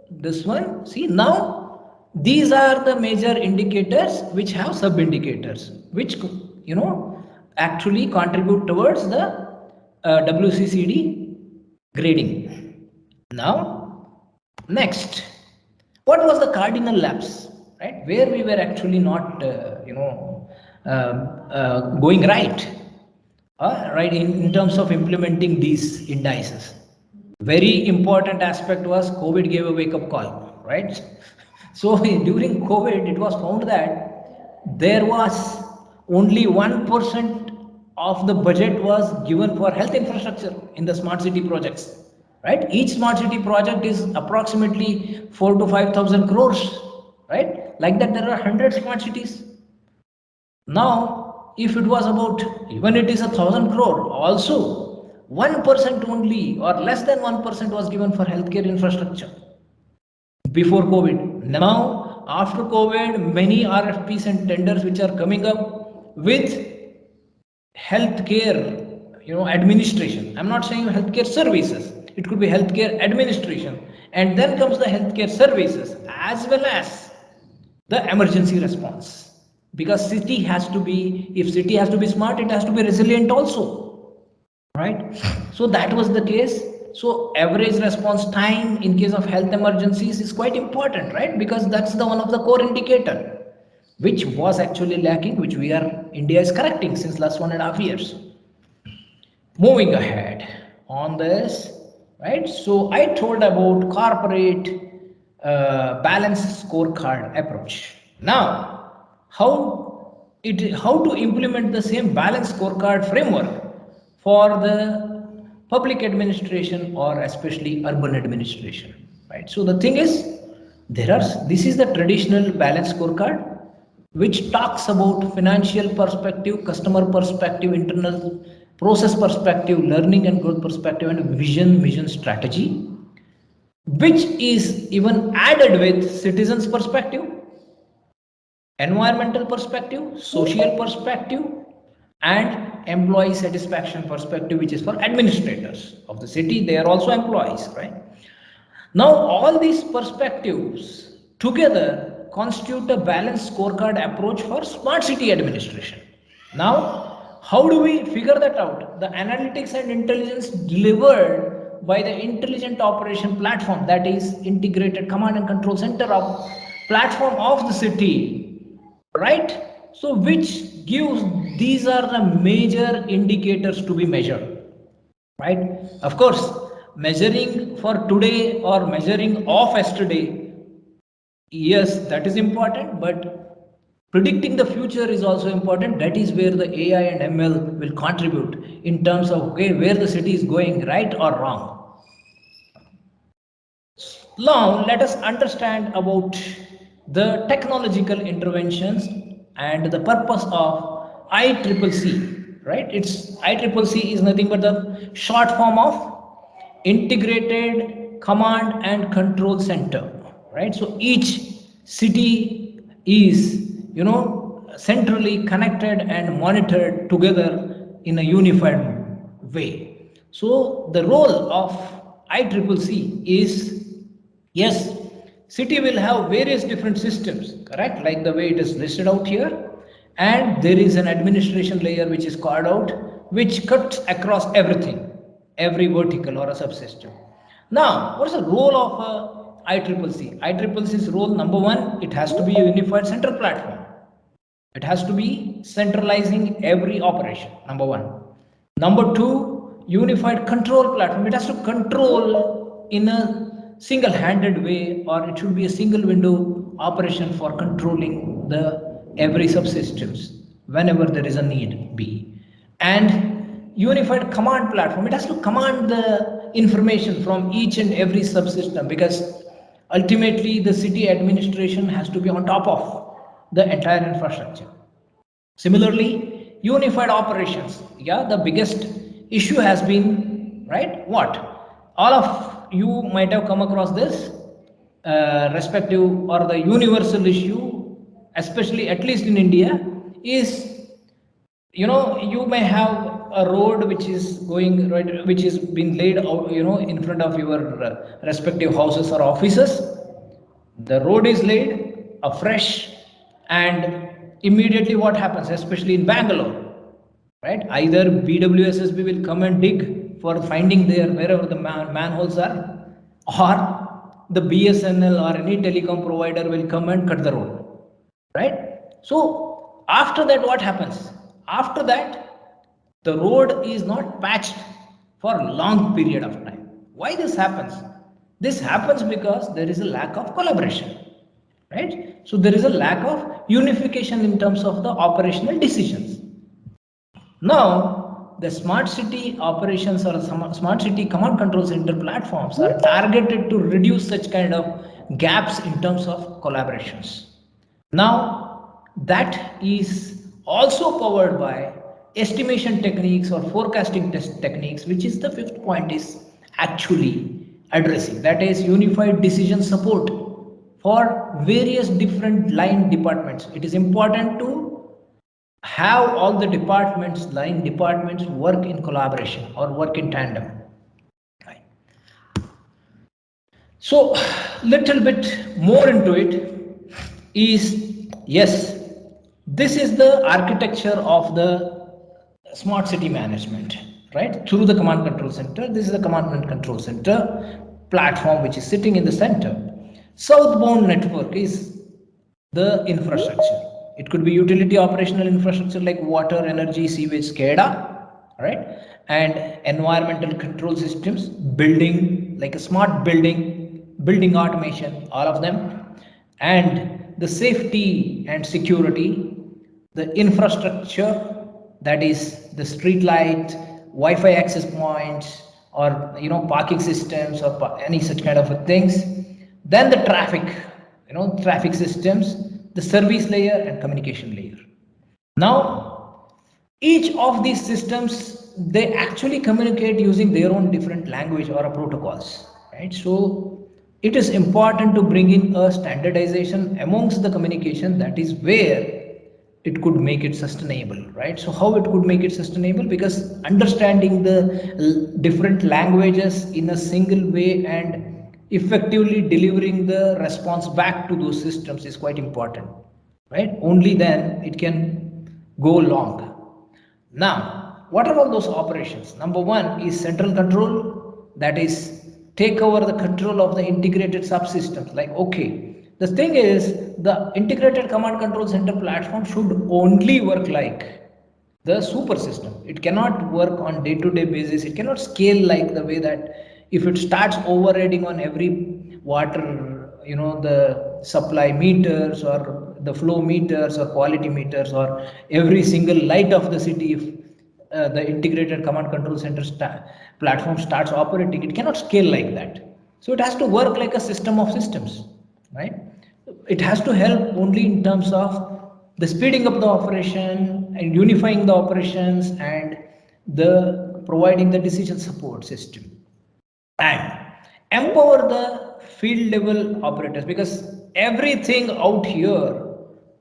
this one. See, now these are the major indicators which have sub indicators, which actually contribute towards the WCCD grading. Now, next, what was the cardinal lapse, right? Where we were actually not, going right, right in terms of implementing these indices. Very important aspect was COVID gave a wake up call, right? So during COVID, it was found that there was only 1% of the budget was given for health infrastructure in the smart city projects, right? Each smart city project is approximately 4 to 5,000 crores, right? Like that, there are 100 smart cities. Now, if it was about, even it is 1,000 crore, also 1% only or less than 1% was given for healthcare infrastructure before COVID. Now, after COVID, many RFPs and tenders which are coming up with healthcare, administration. I'm not saying healthcare services. It could be healthcare administration, and then comes the healthcare services as well as the emergency response. Because city has to be, if city has to be smart, it has to be resilient also, right? So that was the case. So average response time in case of health emergencies is quite important, right? Because that's the one of the core indicator which was actually lacking, which India is correcting since last 1.5 years. Moving ahead on this, right? So I told about corporate balanced scorecard approach. Now, how to implement the same balanced scorecard framework for the public administration or especially urban administration, right? So the thing is, this is the traditional balanced scorecard which talks about financial perspective, customer perspective, internal process perspective, learning and growth perspective, and mission strategy, which is even added with citizens perspective, environmental perspective, social perspective, and employee satisfaction perspective, which is for administrators of the city. They are also employees, right? Now, all these perspectives together constitute a balanced scorecard approach for smart city administration. Now, how do we figure that out? The analytics and intelligence delivered by the intelligent operation platform, that is integrated command and control center of platform of the city, right? So which gives, these are the major indicators to be measured, right? Of course, measuring for today or measuring of yesterday, yes, that is important, but predicting the future is also important. That is where the AI and ML will contribute in terms of, okay, where the city is going, right or wrong. Now, let us understand about the technological interventions and the purpose of ICCC, right? ICCC is nothing but the short form of Integrated Command and Control Center, right? So each city is, centrally connected and monitored together in a unified way. So the role of ICCC is, yes, city will have various different systems, correct? Like the way it is listed out here. And there is an administration layer which is called out, which cuts across everything, every vertical or a subsystem. Now, what is the role of ICCC? ICCC's role, number one, it has to be a unified central platform. It has to be centralizing every operation, number one. Number two, unified control platform. It has to control in a single-handed way, or it should be a single window operation for controlling the every subsystems whenever there is a need be. And unified command platform, it has to command the information from each and every subsystem, because ultimately the city administration has to be on top of the entire infrastructure. Similarly, unified operations. Yeah, the biggest issue has been, right? What? All of you might have come across this respective or the universal issue, especially at least in India, is, you may have a road which is going right, which is being laid out, in front of your respective houses or offices. The road is laid afresh, and immediately what happens, especially in Bangalore, right? Either BWSSB will come and dig for finding there wherever the manholes are, or the BSNL or any telecom provider will come and cut the road, right? So after that, what happens? After that, the road is not patched for a long period of time. Why this happens? This happens because there is a lack of collaboration, right? So there is a lack of unification in terms of the operational decisions. Now, the smart city operations or smart city command control center platforms are targeted to reduce such kind of gaps in terms of collaborations. Now, that is also powered by estimation techniques or forecasting test techniques, which is the fifth point is actually addressing. That is unified decision support for various different line departments. It is important to have all the departments, line departments work in collaboration or work in tandem. Right. So little bit more into it is, yes, this is the architecture of the smart city management, right? Through the command control center. This is the command and control center platform which is sitting in the center. Southbound network is the infrastructure. It could be utility operational infrastructure like water, energy, sewage, SCADA, right? And environmental control systems, building like a smart building, building automation, all of them, and the safety and security, the infrastructure, that is the street light, Wi-Fi access points, or parking systems or any such kind of things. Then the traffic, traffic systems, the service layer and communication layer. Now, each of these systems, they actually communicate using their own different language or protocols, right? So it is important to bring in a standardization amongst the communication. That is where it could make it sustainable, right? So how it could make it sustainable? Because understanding the different languages in a single way and effectively delivering the response back to those systems is quite important, right? Only then it can go long. Now, what are all those operations? Number one is central control, that is take over the control of the integrated subsystems. Like, okay, the thing is the integrated command control center platform should only work like the super system. It cannot work on day-to-day basis. It cannot scale like the way that if it starts overriding on every water, the supply meters or the flow meters or quality meters or every single light of the city, if the integrated command control center platform starts operating, it cannot scale like that. So it has to work like a system of systems, right? It has to help only in terms of the speeding up the operation and unifying the operations and the providing the decision support system and empower the field level operators, because everything out here,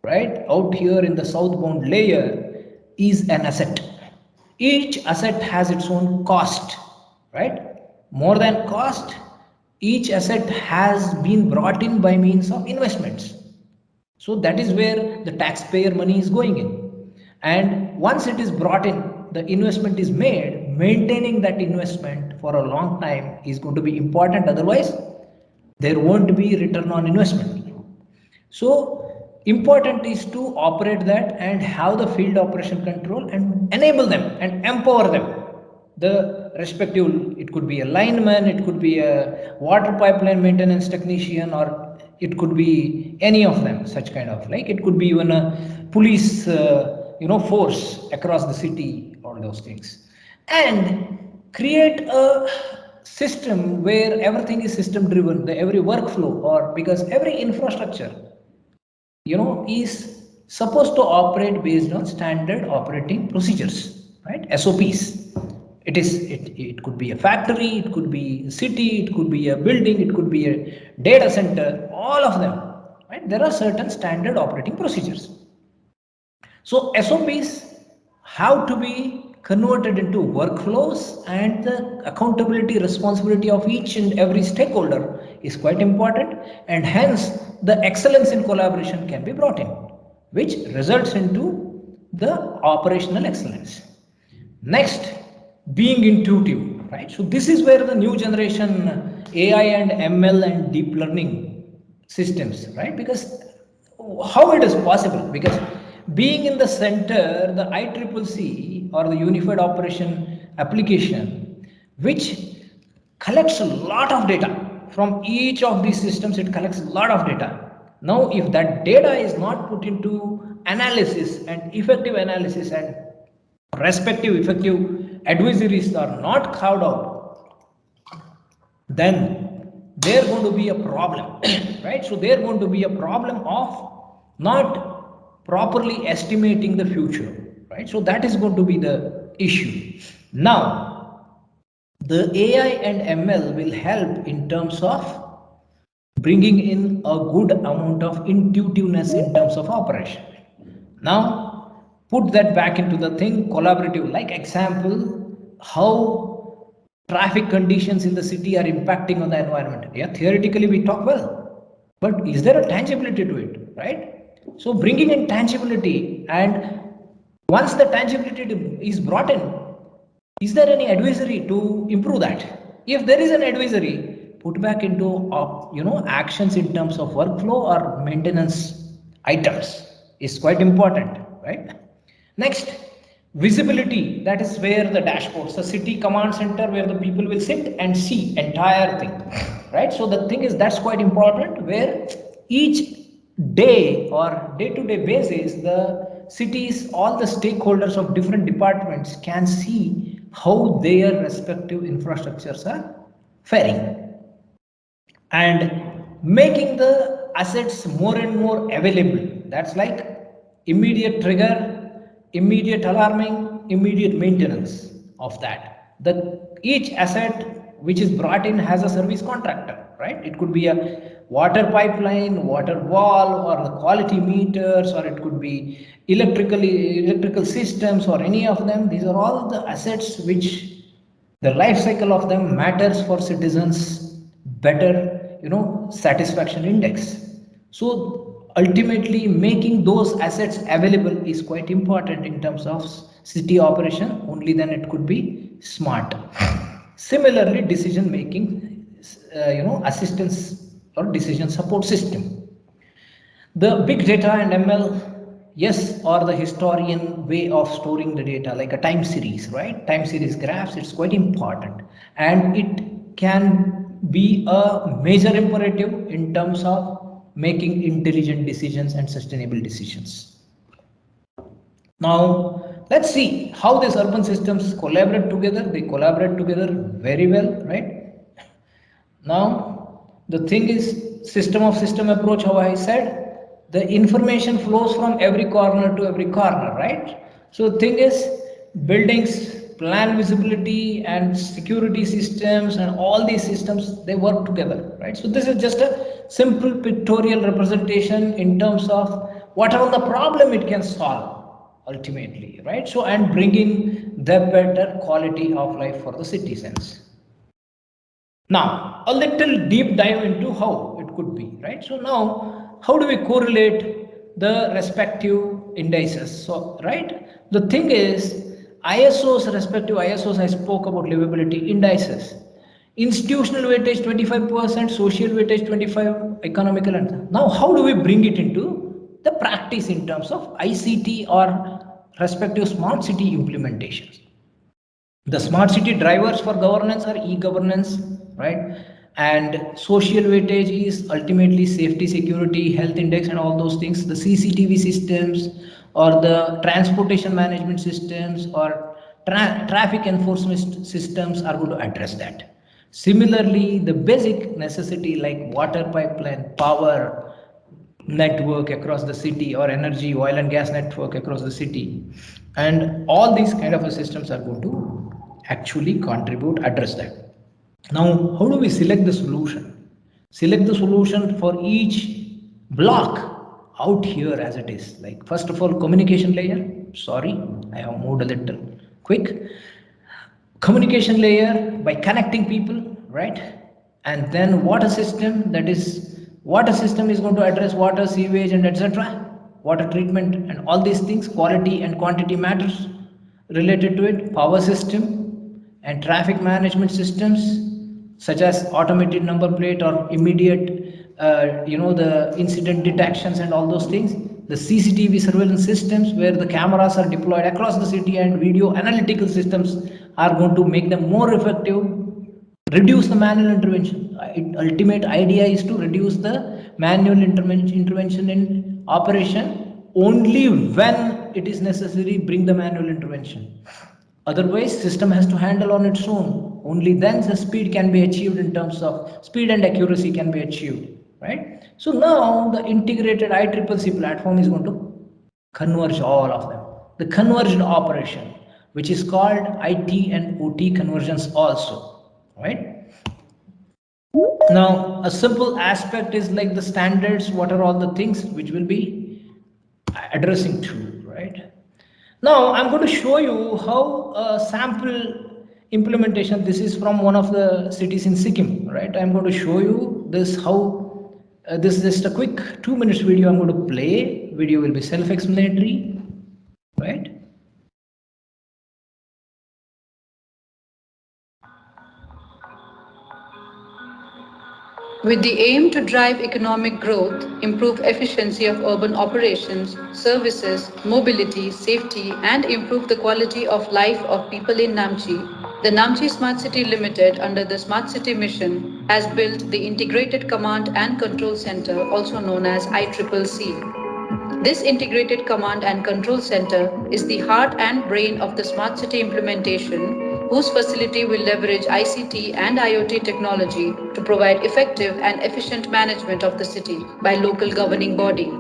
right, out here in the southbound layer is an asset. Each asset has its own cost, right? More than cost, each asset has been brought in by means of investments. So that is where the taxpayer money is going in. And once it is brought in, the investment is made, maintaining that investment for a long time is going to be important. Otherwise, there won't be return on investment. So important is to operate that and have the field operation control and enable them and empower them. The respective, it could be a lineman, it could be a water pipeline maintenance technician, or it could be any of them, such kind of, like it could be even a police force across the city, all those things, and create a system where everything is system driven, the every workflow, or because every infrastructure is supposed to operate based on standard operating procedures, right? SOPs. It could be a factory, it could be a city, it could be a building, it could be a data center, all of them, right? There are certain standard operating procedures. So SOPs have to be converted into workflows, and the accountability responsibility of each and every stakeholder is quite important, and hence the excellence in collaboration can be brought in, which results into the operational excellence. Next, being intuitive, right? So this is where the new generation AI and ML and deep learning systems, right? Because how it is possible? Because being in the center, the ICCC or the Unified Operation Application, which collects a lot of data from each of these systems, it collects a lot of data. Now, if that data is not put into analysis and effective analysis, and respective effective advisories are not carved out, then they're going to be a problem, right? So they're going to be a problem of not properly estimating the future, right? So that is going to be the issue. Now, the AI and ML will help in terms of bringing in a good amount of intuitiveness in terms of operation. Now, put that back into the thing, collaborative, like example, how traffic conditions in the city are impacting on the environment. Yeah, theoretically we talk well, but is there a tangibility to it, right? So bringing in tangibility, and once the tangibility is brought in, is there any advisory to improve that? If there is an advisory, put back into actions in terms of workflow or maintenance items is quite important, right? Next, visibility. That is where the dashboards, the city command center, where the people will sit and see entire thing, right? So the thing is that's quite important, where each day or day-to-day basis, the cities, all the stakeholders of different departments can see how their respective infrastructures are faring, and making the assets more and more available. That's like immediate trigger, immediate alarming, immediate maintenance of that. The each asset which is brought in has a service contractor, right? It could be a water pipeline, water wall, or the quality meters, or it could be electrical systems, or any of them. These are all the assets which the life cycle of them matters for citizens better, satisfaction index. So ultimately making those assets available is quite important in terms of city operation. Only then it could be smart. Similarly, decision making, assistance or decision support system. The big data and ML, yes, or the historian way of storing the data, like a time series, right? Time series graphs, it's quite important. And it can be a major imperative in terms of making intelligent decisions and sustainable decisions. Now, let's see how these urban systems collaborate together. They collaborate together very well, right? Now, the thing is system of system approach, how I said, the information flows from every corner to every corner, right? So the thing is buildings, plan visibility and security systems and all these systems, they work together, right? So this is just a simple pictorial representation in terms of whatever the problem it can solve ultimately, right? So, and bringing the better quality of life for the citizens. Now, a little deep dive into how it could be, right? So now, how do we correlate the respective indices? So, right, the thing is, respective ISOs, I spoke about livability indices. Institutional weightage 25%, social weightage 25, economical, and now how do we bring it into the practice in terms of ICT or respective smart city implementations? The smart city drivers for governance are e-governance, right? And social weightage is ultimately safety, security, health index, and all those things. The CCTV systems or the transportation management systems or traffic enforcement systems are going to address that. Similarly, the basic necessity like water pipeline, power network across the city, or energy, oil and gas network across the city, and all these kind of systems are going to actually contribute, address that. Now, how do we select the solution? Select the solution for each block out here as it is. Like, first of all, communication layer. Sorry, I have moved a little quick. Communication layer by connecting people, right? And then water system, that is, water system is going to address water, sewage, and etc. Water treatment and all these things, quality and quantity matters related to it. Power system and traffic management systems such as automated number plate or immediate the incident detections and all those things. The CCTV surveillance systems where the cameras are deployed across the city, and video analytical systems are going to make them more effective, reduce the manual intervention. Ultimate idea is to reduce the manual intervention in operation. Only when it is necessary, bring the manual intervention. Otherwise, system has to handle on its own. Only then the speed can be achieved, in terms of speed and accuracy can be achieved, right? So now the integrated ICCC platform is going to converge all of them. the converged operation, which is called IT and OT convergence also, right? Now, a simple aspect is like the standards, what are all the things which will be addressing to, right? Now, I'm going to show you how a sample implementation, this is from one of the cities in Sikkim, right? I'm going to show you this, how, this is just a quick 2 minutes video I'm going to play. Video will be self-explanatory, right? With the aim to drive economic growth, improve efficiency of urban operations, services, mobility, safety, and improve the quality of life of people in Namchi, the Namchi Smart City Limited, under the Smart City Mission, has built the Integrated Command and Control Center, also known as ICCC. This integrated command and control center is the heart and brain of the smart city implementation, whose facility will leverage ICT and IoT technology to provide effective and efficient management of the city by local governing body.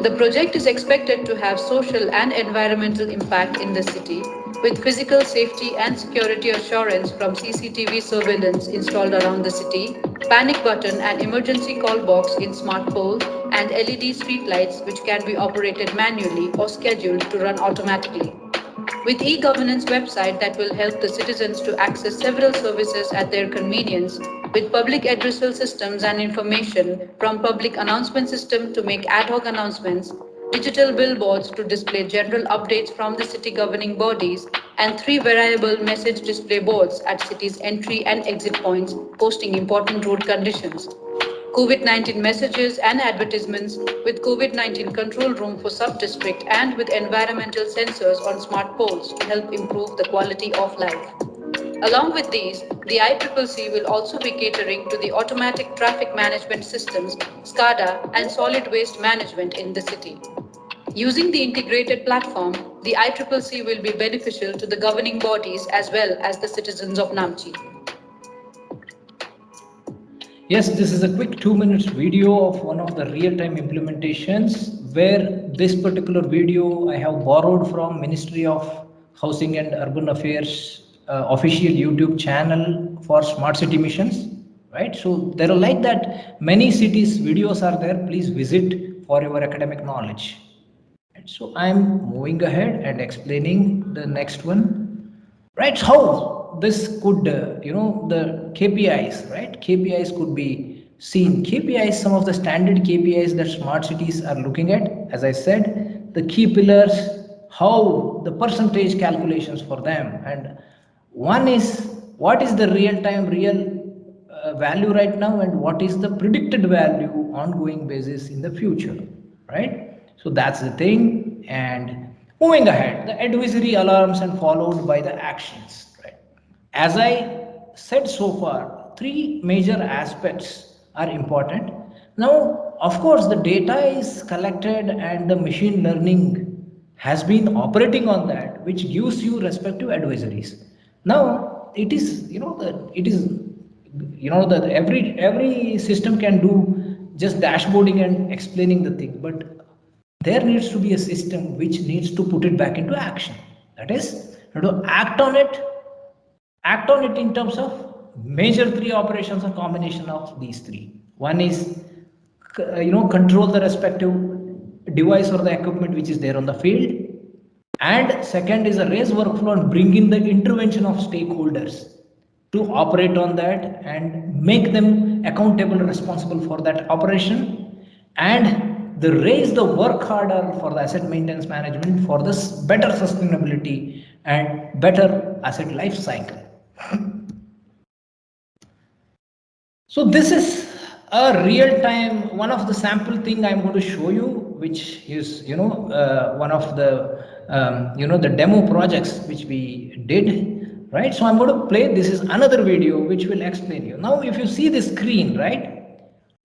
The project is expected to have social and environmental impact in the city, with physical safety and security assurance from CCTV surveillance installed around the city, panic button and emergency call box in smart pole, and LED streetlights which can be operated manually or scheduled to run automatically. With e-governance website that will help the citizens to access several services at their convenience, with public addressal systems and information from public announcement system to make ad hoc announcements, digital billboards to display general updates from the city governing bodies, and 3 variable message display boards at city's entry and exit points posting important road conditions. COVID-19 messages and advertisements with COVID-19 control room for sub-district and with environmental sensors on smart poles to help improve the quality of life. Along with these, the ICCC will also be catering to the automatic traffic management systems, SCADA, and solid waste management in the city. Using the integrated platform, the ICCC will be beneficial to the governing bodies as well as the citizens of Namchi. Yes, this is a quick 2 minutes video of one of the real-time implementations, where this particular video I have borrowed from Ministry of Housing and Urban Affairs official YouTube channel for smart city missions, right? So there are like that many cities videos are there. Please visit for your academic knowledge. Right, so I'm moving ahead and explaining the next one, right? How this could, the KPIs, right? KPIs could be seen. KPIs, some of the standard KPIs that smart cities are looking at, as I said, the key pillars, how the percentage calculations for them. And one is what is the real value right now and what is the predicted value ongoing basis in the future, right? So that's the thing. And moving ahead, the advisory alarms and followed by the actions, right? As I said so far, 3 major aspects are important. Now, of course, the data is collected and the machine learning has been operating on that, which gives you respective advisories. Now, it is, that every system can do just dashboarding and explaining the thing, but there needs to be a system which needs to put it back into action. That is, to act on it in terms of major 3 operations, a combination of these 3. One is control the respective device or the equipment which is there on the field, and second is a raise workflow and bring in the intervention of stakeholders to operate on that and make them accountable and responsible for that operation, and the raise the work harder for the asset maintenance management for this better sustainability and better asset life cycle. So this is a real time, one of the sample thing I'm going to show you, which is, one of the, the demo projects which we did, right? So I'm going to play, this is another video which will explain you. Now, if you see the screen, right,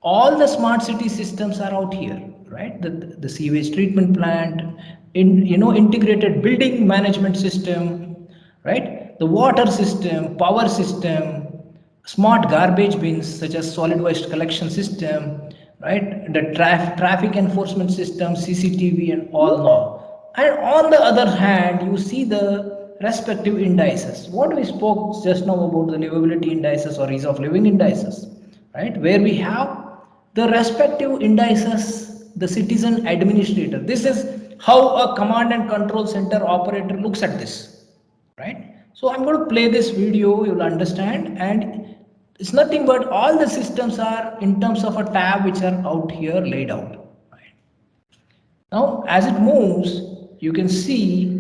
all the smart city systems are out here, right? The sewage treatment plant, integrated building management system, right? The water system, power system, smart garbage bins such as solid waste collection system, right? The traffic enforcement system, CCTV and all now. And on the other hand, you see the respective indices. What we spoke just now about the livability indices or ease of living indices, right? Where we have the respective indices, the citizen administrator. This is how a command and control center operator looks at this, right? So I'm going to play this video, you'll understand, and it's nothing but all the systems are in terms of a tab which are out here laid out. Now, as it moves, you can see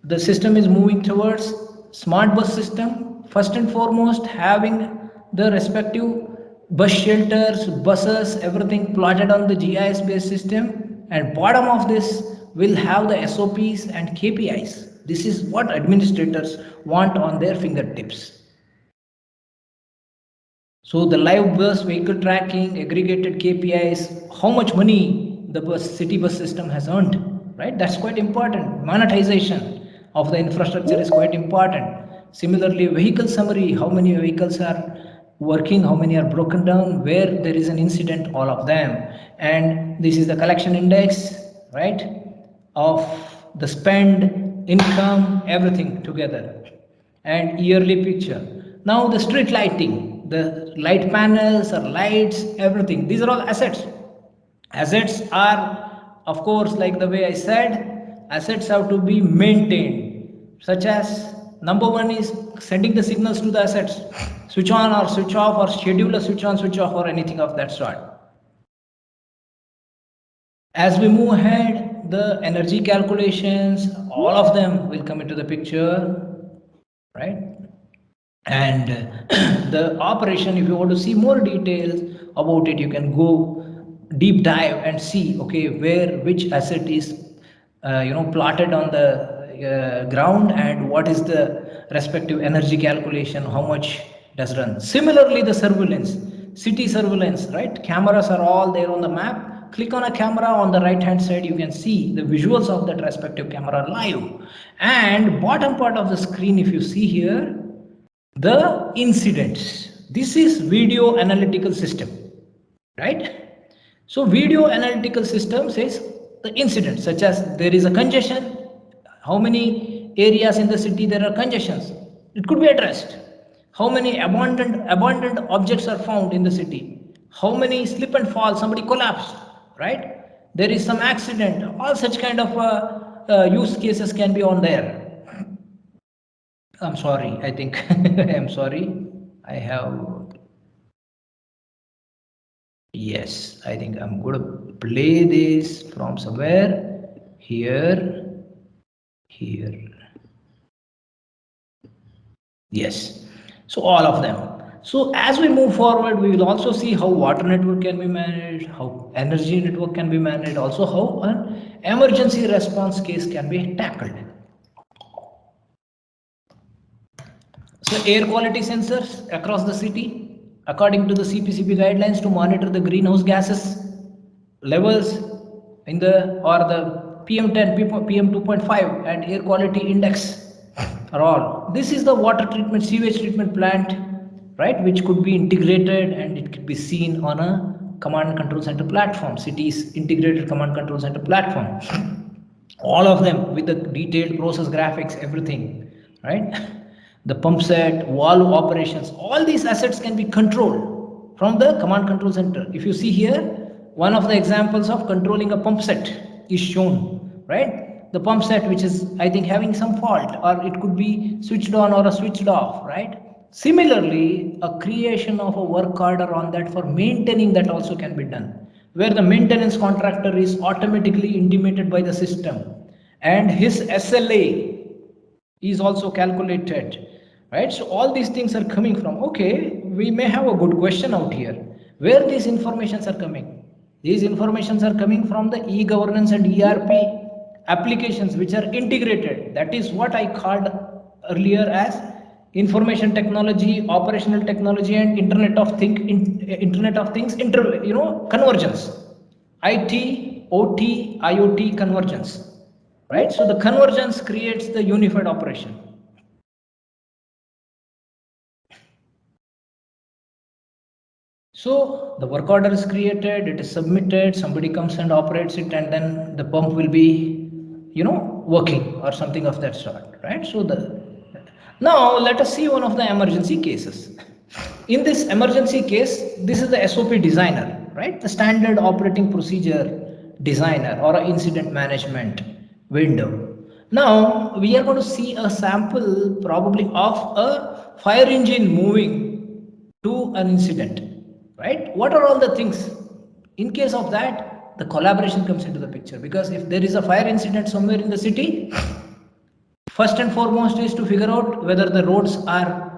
the system is moving towards smart bus system. First and foremost, having the respective bus shelters, buses, everything plotted on the GIS based system. And bottom of this will have the SOPs and KPIs. This is what administrators want on their fingertips. So the live bus vehicle tracking, aggregated KPIs, how much money the city bus system has earned, right? That's quite important. Monetization of the infrastructure is quite important. Similarly, vehicle summary, how many vehicles are working, how many are broken down, where there is an incident, all of them. And this is the collection index, right, of the spend, income, everything together, and yearly picture. Now the street lighting, the light panels or lights, everything, these are all assets. Assets are, of course, like the way I said, assets have to be maintained, such as number one is sending the signals to the assets, switch on or switch off, or schedule a switch on, switch off, or anything of that sort. As we move ahead, the energy calculations, all of them will come into the picture, right? And the operation, if you want to see more details about it, you can go deep dive and see, okay, where which asset is plotted on the ground, and what is the respective energy calculation, how much does run. Similarly, the surveillance, city surveillance, right? Cameras are all there on the map. Click on a camera on the right hand side, you can see the visuals of that respective camera live. And bottom part of the screen, if you see here, the incidents. This is video analytical system, right? So video analytical system says the incidents, such as there is a congestion, how many areas in the city there are congestions, it could be addressed. How many abandoned objects are found in the city, how many slip and fall, somebody collapsed, right? There is some accident, all such kind of use cases can be on there. I'm sorry, I think I'm sorry. I have, yes, I think I'm going to play this from somewhere here, here. Yes, so all of them. So as we move forward, we will also see how water network can be managed, how energy network can be managed, also how an emergency response case can be tackled. So air quality sensors across the city, according to the CPCB guidelines, to monitor the greenhouse gases levels in the, or the PM10, PM2.5 and air quality index are all. This is the water treatment, sewage treatment plant, right, which could be integrated and it could be seen on a command and control center platform, cities integrated command control center platform. All of them with the detailed process graphics, everything, right? The pump set, valve operations, all these assets can be controlled from the command control center. If you see here, one of the examples of controlling a pump set is shown, right? The pump set, which is, I think, having some fault, or it could be switched on or switched off, right? Similarly, a creation of a work order on that for maintaining that also can be done, where the maintenance contractor is automatically intimated by the system and his SLA is also calculated, right? So all these things are coming from, okay, we may have a good question out here, where these informations are coming. These informations are coming from the e-governance and ERP applications which are integrated. That is what I called earlier as information technology, operational technology, and Internet of Things, convergence. IT, OT, IoT convergence, right? So the convergence creates the unified operation. So the work order is created, it is submitted, somebody comes and operates it, and then the pump will be working or something of that sort, right? Now let us see one of the emergency cases. In this emergency case, this is the SOP designer, right? The standard operating procedure designer or an incident management window. Now we are going to see a sample probably of a fire engine moving to an incident, right? What are all the things? In case of that, the collaboration comes into the picture, because if there is a fire incident somewhere in the city, first and foremost is to figure out whether the roads are,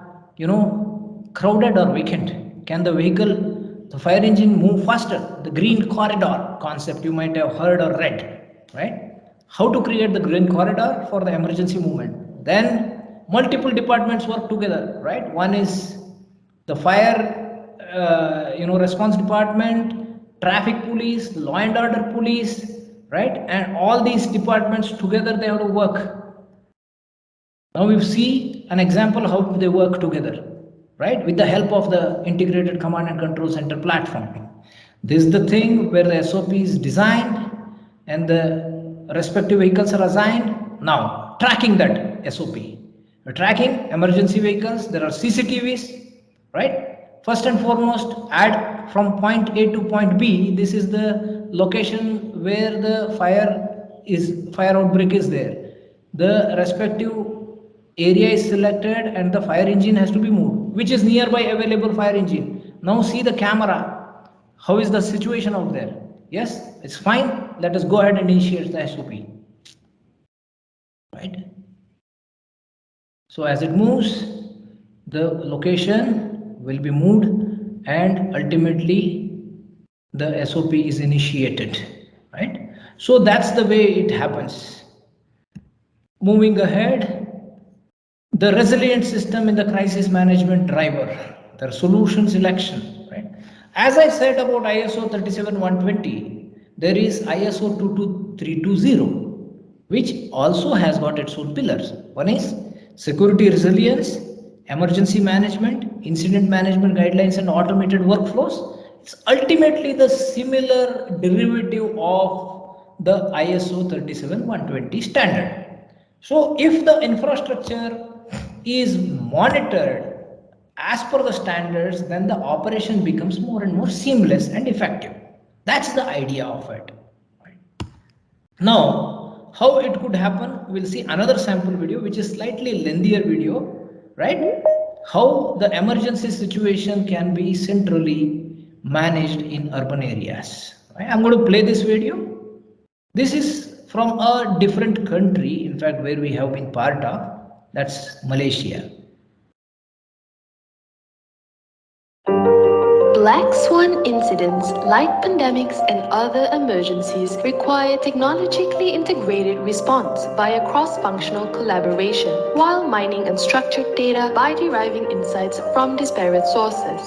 crowded or vacant. Can the fire engine move faster? The green corridor concept you might have heard or read, right? How to create the green corridor for the emergency movement. Then multiple departments work together, right? One is the fire, response department, traffic police, law and order police, right? And all these departments together, they have to work. Now we see an example how they work together, right? With the help of the integrated command and control center platform. This is the thing where the SOP is designed and the respective vehicles are assigned. Now tracking that SOP. Tracking emergency vehicles, there are CCTVs, right? First and foremost, add from point A to point B. This is the location where the fire outbreak is there. The respective area is selected and the fire engine has to be moved, which is nearby available fire engine. Now see the camera. How is the situation out there? Yes, it's fine. Let us go ahead and initiate the SOP. Right? So as it moves, the location will be moved and ultimately the SOP is initiated, right? So that's the way it happens. Moving ahead, the resilient system in the crisis management driver, the solution selection, right? As I said about ISO 37120, there is ISO 22320, which also has got its own pillars. One is security resilience, emergency management, incident management guidelines, and automated workflows. It's ultimately the similar derivative of the ISO 37120 standard. So if the infrastructure is monitored as per the standards, then the operation becomes more and more seamless and effective. That's the idea of it. Now, how it could happen, we'll see another sample video, which is slightly lengthier video, right? How the emergency situation can be centrally managed in urban areas. Right? I'm going to play this video. This is from a different country, in fact, where we have been part of, that's Malaysia. Black swan incidents, like pandemics and other emergencies, require technologically integrated response via cross-functional collaboration, while mining unstructured data by deriving insights from disparate sources.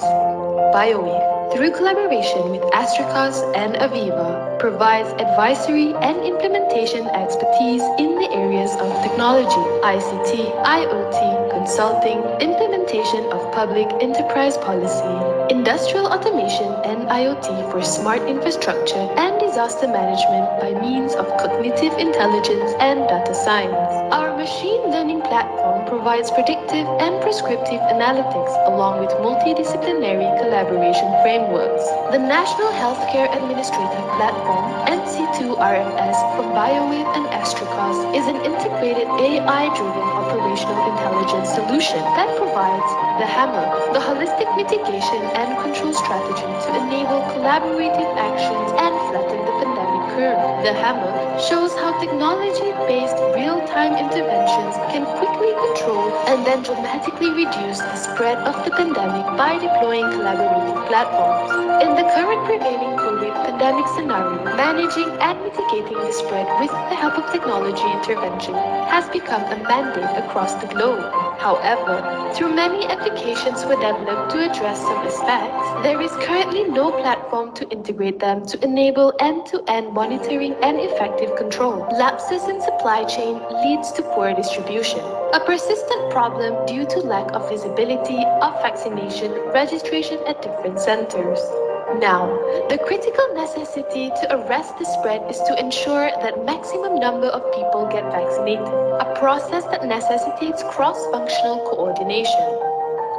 BioWave, through collaboration with Astricos and Aviva, provides advisory and implementation expertise in the areas of technology, ICT, IoT, consulting, implementation of public enterprise policy, industrial automation and IoT for smart infrastructure and disaster management by means of cognitive intelligence and data science. Our machine learning platform provides predictive and prescriptive analytics along with multidisciplinary collaboration frameworks. The National Healthcare Administrative Platform, NC2RMS from BioWave and Astricos, is an integrated AI-driven operational intelligence solution that provides the hammer, the holistic mitigation and control strategy to enable collaborative actions and flatten the pandemic curve. The hammer shows how technology-based real-time interventions can quickly control and then dramatically reduce the spread of the pandemic by deploying collaborative platforms. In the current prevailing COVID pandemic scenario, managing and mitigating the spread with the help of technology intervention has become a mandate across the globe. However, through many applications were developed to address some aspects, there is currently no platform to integrate them to enable end-to-end monitoring and effective control. Lapses in supply chain leads to poor distribution, a persistent problem due to lack of visibility of vaccination registration at different centers. Now, the critical necessity to arrest the spread is to ensure that maximum number of people get vaccinated, a process that necessitates cross-functional coordination.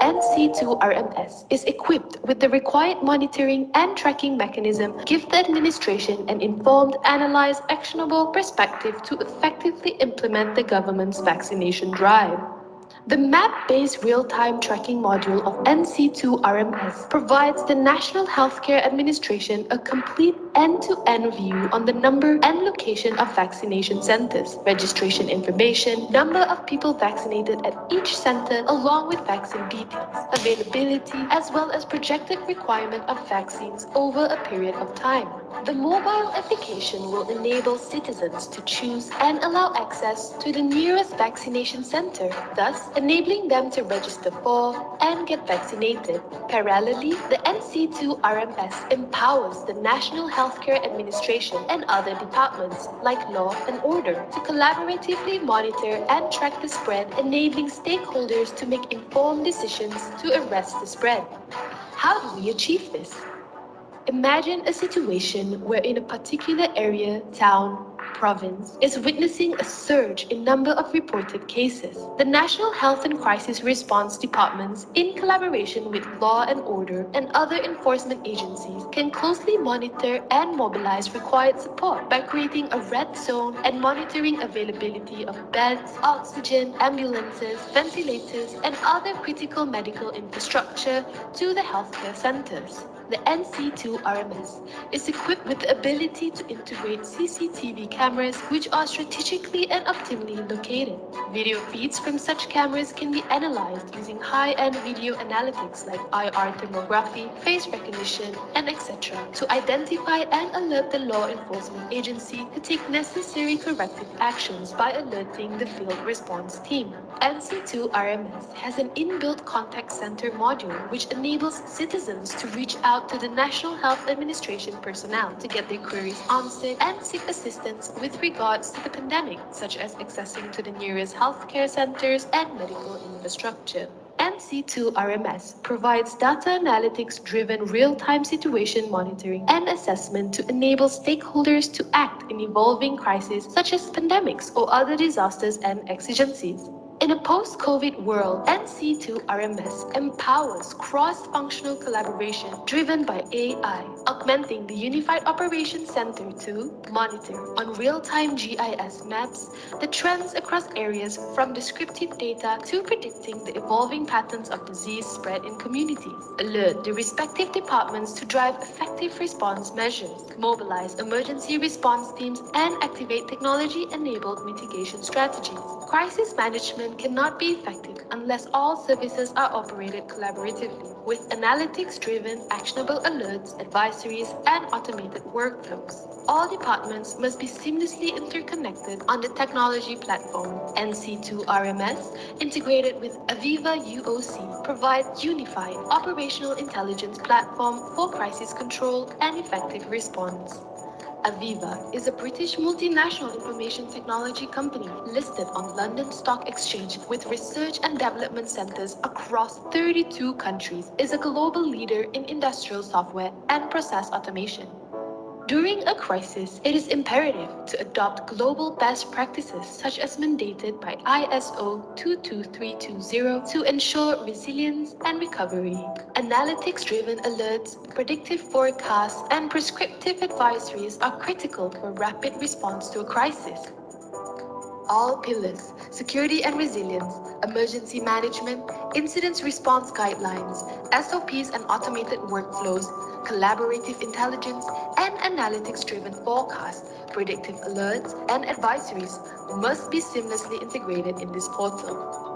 NC2RMS is equipped with the required monitoring and tracking mechanism to give the administration an informed, analyzed, actionable perspective to effectively implement the government's vaccination drive. The map-based real-time tracking module of NC2RMS provides the National Healthcare Administration a complete end-to-end view on the number and location of vaccination centers, registration information, number of people vaccinated at each center, along with vaccine details, availability, as well as projected requirement of vaccines over a period of time. The mobile application will enable citizens to choose and allow access to the nearest vaccination center, thus enabling them to register for and get vaccinated. Parallelly, the NC2RMS empowers the National Healthcare Administration and other departments, like law and order, to collaboratively monitor and track the spread, enabling stakeholders to make informed decisions to arrest the spread. How do we achieve this? Imagine a situation where in a particular area, town, province is witnessing a surge in number of reported cases. The National Health and Crisis Response Departments, in collaboration with law and order and other enforcement agencies, can closely monitor and mobilize required support by creating a red zone and monitoring availability of beds, oxygen, ambulances, ventilators, and other critical medical infrastructure to the healthcare centers. The NC2RMS is equipped with the ability to integrate CCTV cameras which are strategically and optimally located. Video feeds from such cameras can be analyzed using high-end video analytics like IR thermography, face recognition, and etc. to identify and alert the law enforcement agency to take necessary corrective actions by alerting the field response team. NC2RMS has an inbuilt contact center module which enables citizens to reach out to the National Health Administration personnel to get their queries answered and seek assistance with regards to the pandemic, such as accessing to the nearest healthcare centers and medical infrastructure. NC2RMS provides data analytics-driven real-time situation monitoring and assessment to enable stakeholders to act in evolving crises such as pandemics or other disasters and exigencies. In a post-COVID world, NC2RMS empowers cross-functional collaboration driven by AI, augmenting the Unified Operations Center to monitor on real-time GIS maps the trends across areas from descriptive data to predicting the evolving patterns of disease spread in communities, alert the respective departments to drive effective response measures, mobilize emergency response teams, and activate technology-enabled mitigation strategies. Crisis management cannot be effective unless all services are operated collaboratively, with analytics-driven actionable alerts, advisories, and automated workflows. All departments must be seamlessly interconnected on the technology platform. NC2RMS, integrated with Aviva UOC, provides unified operational intelligence platform for crisis control and effective response. Aviva is a British multinational information technology company listed on London Stock Exchange with research and development centers across 32 countries, is a global leader in industrial software and process automation. During a crisis, it is imperative to adopt global best practices such as mandated by ISO 22320 to ensure resilience and recovery. Analytics-driven alerts, predictive forecasts, and prescriptive advisories are critical for rapid response to a crisis. All pillars, security and resilience, emergency management, incident response guidelines, SOPs and automated workflows, collaborative intelligence, and analytics-driven forecasts, predictive alerts, and advisories must be seamlessly integrated in this portal.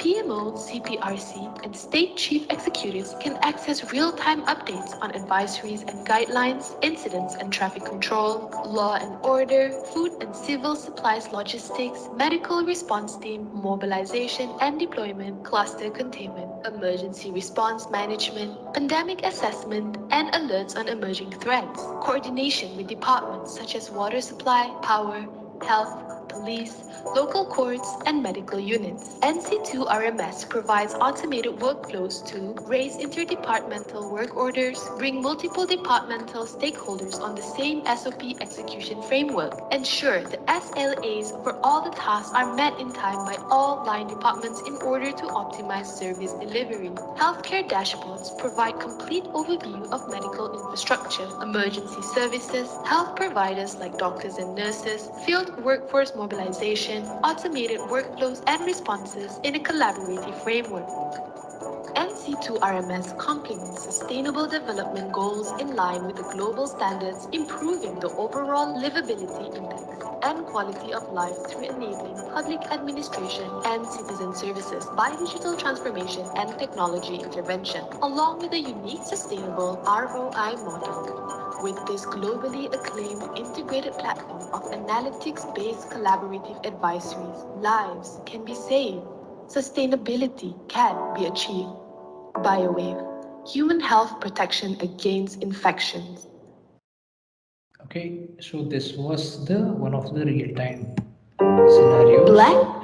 PMO, CPRC, and state chief executives can access real-time updates on advisories and guidelines, incidents and traffic control, law and order, food and civil supplies logistics, medical response team, mobilization and deployment, cluster containment, emergency response management, pandemic assessment, and alerts on emerging threats, coordination with departments such as water supply, power, health, police, local courts, and medical units. NC2 RMS provides automated workflows to raise interdepartmental work orders, bring multiple departmental stakeholders on the same SOP execution framework, ensure the SLAs for all the tasks are met in time by all line departments in order to optimize service delivery. Healthcare dashboards provide complete overview of medical infrastructure, emergency services, health providers like doctors and nurses, field workforce mobilization, automated workflows and responses in a collaborative framework. NC2 RMS complements sustainable development goals in line with the global standards, improving the overall livability index and quality of life through enabling public administration and citizen services by digital transformation and technology intervention, along with a unique sustainable ROI model. With this globally acclaimed integrated platform of analytics-based collaborative advisories, lives can be saved, sustainability can be achieved. BioWave, human health protection against infections. Okay, so this was the one of the real-time scenarios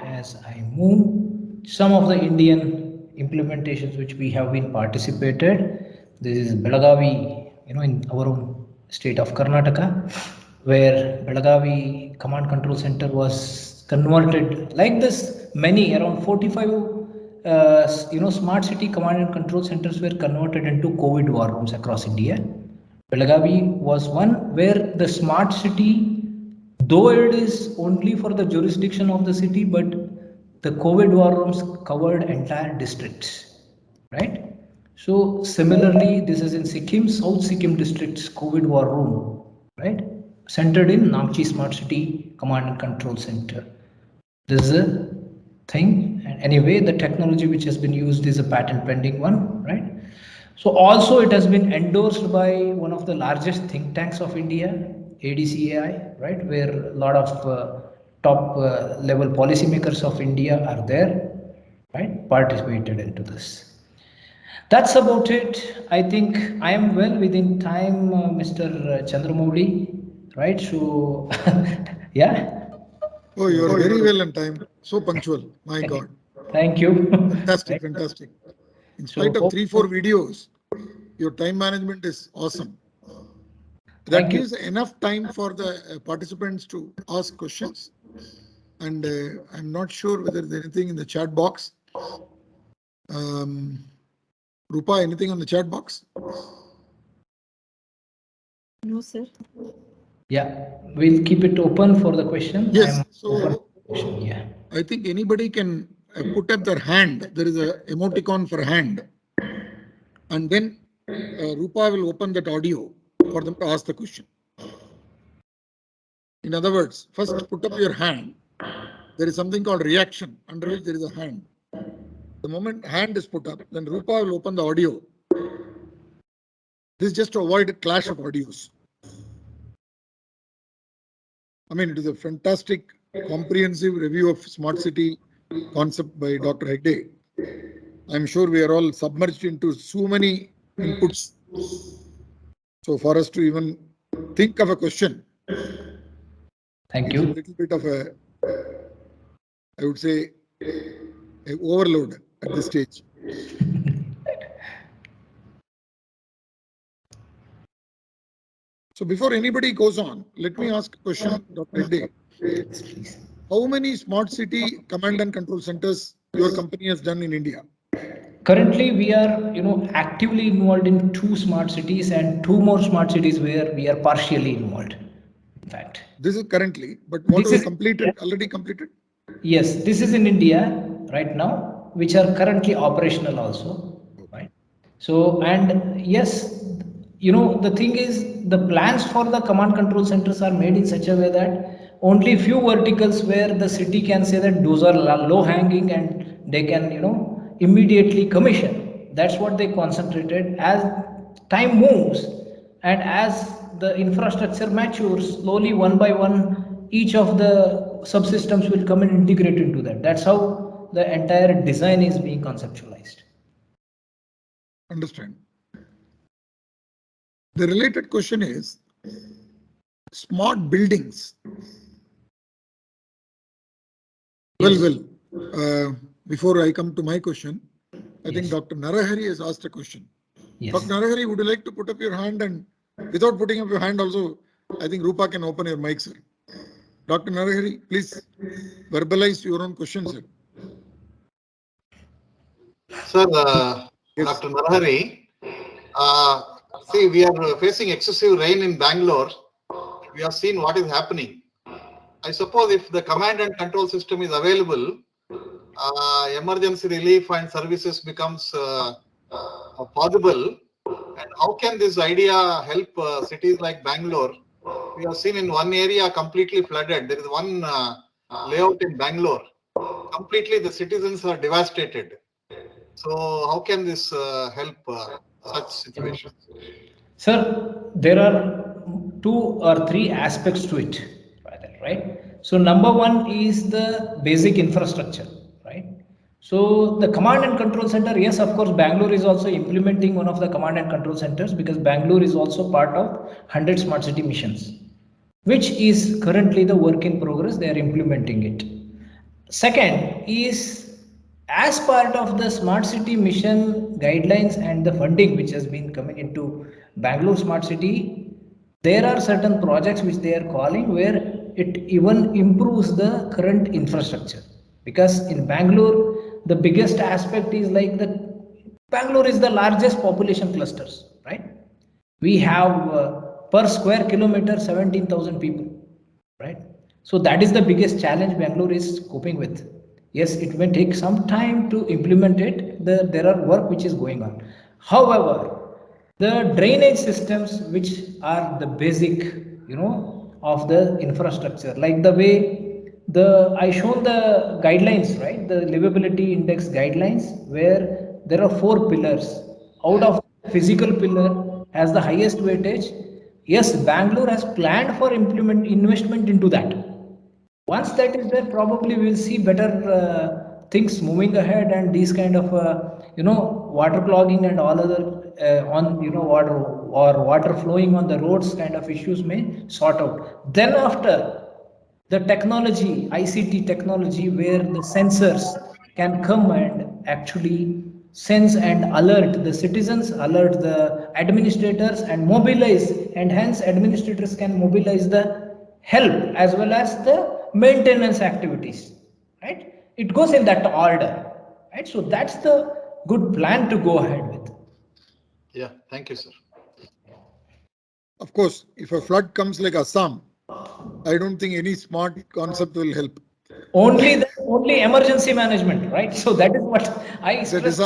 as I move some of the Indian implementations which we have been participated. This is Belagavi, in our own state of Karnataka, where Belagavi Command Control Center was converted like this. Many around 45, smart city command and control centers were converted into COVID war rooms across India. Belagavi was one where the smart city, though it is only for the jurisdiction of the city, but the COVID war rooms covered entire districts, right? So similarly, this is in Sikkim, South Sikkim district's COVID war room, right? Centered in Namchi Smart City Command and Control Center. This is a thing, and anyway, the technology which has been used is a patent pending one, right? So also it has been endorsed by one of the largest think tanks of India, ADCAI, right, where a lot of top level policymakers of India are there, right, participated into this. That's about it. I think I am well within time, Mr. Chandramouli, right? So, yeah. Oh, you are very well on time. So punctual. My God. Thank you. Fantastic, fantastic. In spite of 3-4 videos, your time management is awesome. That Thank you. gives enough time for the participants to ask questions. And I'm not sure whether there's anything in the chat box. Rupa, anything on the chat box? No, sir. Yeah, we'll keep it open for the question. Yes. I'm So question, yeah. I think anybody can put up their hand. There is a emoticon for hand. And then Rupa will open that audio for them to ask the question. In other words, first put up your hand. There is something called reaction under which there is a hand. The moment hand is put up, then Rupa will open the audio. This is just to avoid a clash of audios. I mean, it is a fantastic comprehensive review of smart city concept by Dr. Hegde. I'm sure we are all submerged into so many inputs. So for us to even think of a question, Thank it's a you. little bit of a, I would say, a overload at this stage. So before anybody goes on, let me ask a question, Dr. Hegde. Yes, please. How many smart city command and control centers your company has done in India? Currently, we are, actively involved in 2 smart cities and 2 more smart cities where we are partially involved. In fact, This is currently, but what This was is- completed, already completed? yes, this is in India right now, which are currently operational also, right? So, and yes, the thing is, the plans for the command control centers are made in such a way that only few verticals where the city can say that those are low hanging and they can, immediately commission. That's what they concentrated. As time moves and as the infrastructure matures, slowly one by one, each of the subsystems will come and integrate into that. That's how the entire design is being conceptualized. Understand. The related question is smart buildings. Well, before I come to my question, I think Yes. Dr. Narahari has asked a question. Yes. Dr. Narahari, would you like to put up your hand? And without putting up your hand also, I think Rupa can open your mic, sir. Dr. Narahari, please verbalize your own question, sir. Sir, Yes. Dr. Narahari, see, we are facing excessive rain in Bangalore. We have seen what is happening. I suppose if the command and control system is available, emergency relief and services becomes possible. And how can this idea help cities like Bangalore? We have seen in one area completely flooded. There is one layout in Bangalore. Completely the citizens are devastated. So how can this help such situations? Sir, there are 2 or 3 aspects to it, right? So number one is the basic infrastructure, right? So the command and control center, yes, of course, Bangalore is also implementing one of the command and control centers because Bangalore is also part of 100 smart city missions, which is currently the work in progress. They are implementing it. Second is, as part of the smart city mission guidelines and the funding which has been coming into Bangalore smart city, there are certain projects which they are calling where it even improves the current infrastructure. Because in Bangalore, the biggest aspect is like the Bangalore is the largest population clusters, right? We have per square kilometer 17,000 people, right? So that is the biggest challenge Bangalore is coping with. Yes, it may take some time to implement it. There are work which is going on. However, the drainage systems, which are the basic, of the infrastructure, like the way I shown the guidelines, right? The livability index guidelines, where there are 4 pillars. Out of physical pillar has the highest weightage. Yes, Bangalore has planned for implement investment into that. Once that is there, probably we'll see better things moving ahead, and these kind of water clogging and all other on water or water flowing on the roads kind of issues may sort out. Then after, the technology, ICT technology, where the sensors can come and actually sense and alert the citizens, alert the administrators, and mobilize, and hence administrators can mobilize the help as well as the maintenance activities, right? It goes in that order, right? So that's the good plan to go ahead with. Yeah, thank you, sir. Of course, if a flood comes like Assam, I don't think any smart concept will help. Only emergency management, right? So that is what I stress.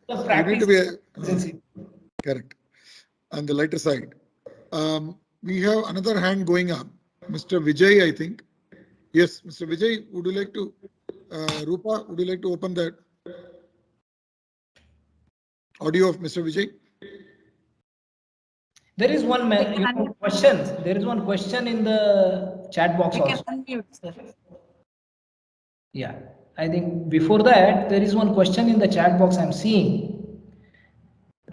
The practice you need to be correct. On the lighter side, we have another hand going up. Mr. Vijay, I think. Yes, Mr. Vijay, would you like to, Rupa, would you like to open that audio of Mr. Vijay? There is one question. There is one question in the chat box also. Unmute, sir. Yeah, I think before that, there is one question in the chat box I'm seeing.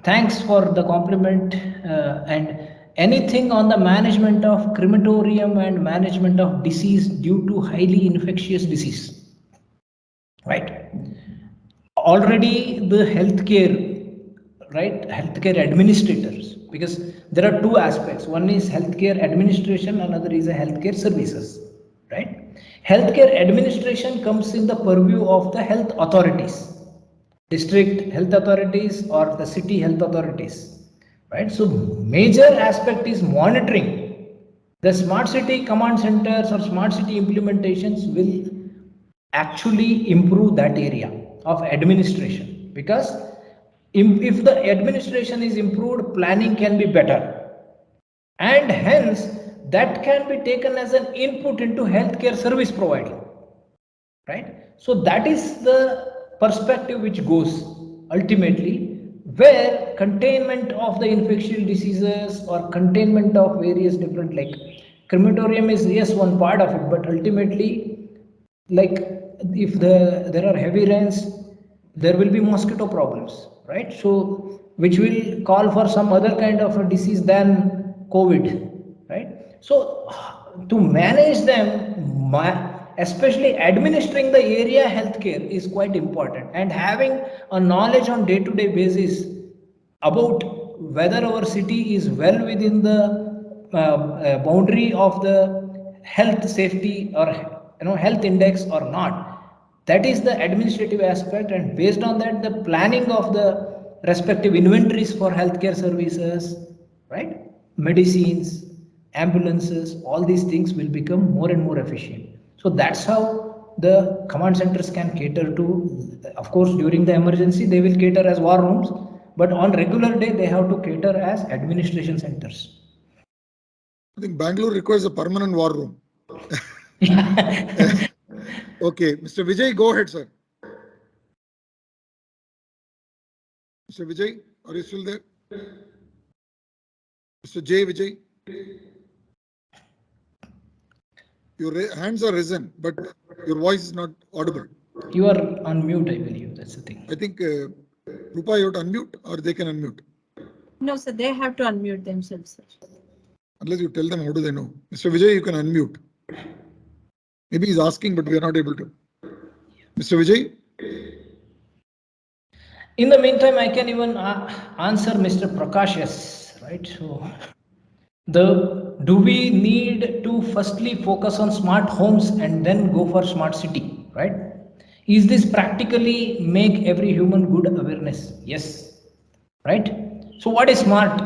Thanks for the compliment, and anything on the management of crematorium and management of disease due to highly infectious disease, right? Already the healthcare administrators, because there are 2 aspects. One is healthcare administration, another is a healthcare services, right? Healthcare administration comes in the purview of the health authorities, district health authorities or the city health authorities, right? So major aspect is monitoring. The smart city command centers or smart city implementations will actually improve that area of administration, because if the administration is improved, planning can be better, and hence that can be taken as an input into healthcare service providing, right? So that is the perspective which goes ultimately, where containment of the infectious diseases or containment of various different, like crematorium is yes one part of it, but ultimately, like if there are heavy rains, there will be mosquito problems, right? So which will call for some other kind of a disease than COVID, right? So to manage them, especially administering the area healthcare is quite important, and having a knowledge on day-to-day basis about whether our city is well within the boundary of the health safety or health index or not. That is the administrative aspect, and based on that the planning of the respective inventories for healthcare services, right, medicines, ambulances, all these things will become more and more efficient. So that's how the command centers can cater to. Of course, during the emergency they will cater as war rooms, but on regular day they have to cater as administration centers. I think Bangalore requires a permanent war room. Okay, Mr. Vijay, go ahead, sir. Mr. Vijay, are you still there? Mr. J. Vijay? Your hands are risen, but your voice is not audible. You are on mute, I believe. That's the thing. I think Rupa, you have to unmute, or they can unmute. No, sir, they have to unmute themselves, sir. Unless you tell them, how do they know? Mr. Vijay, you can unmute. Maybe he's asking, but we are not able to. Mr. Vijay? In the meantime, I can even answer Mr. Prakash's, right? So, do we need to firstly focus on smart homes and then go for smart city, right? Is this practically make every human good awareness? Yes, right? So what is smart,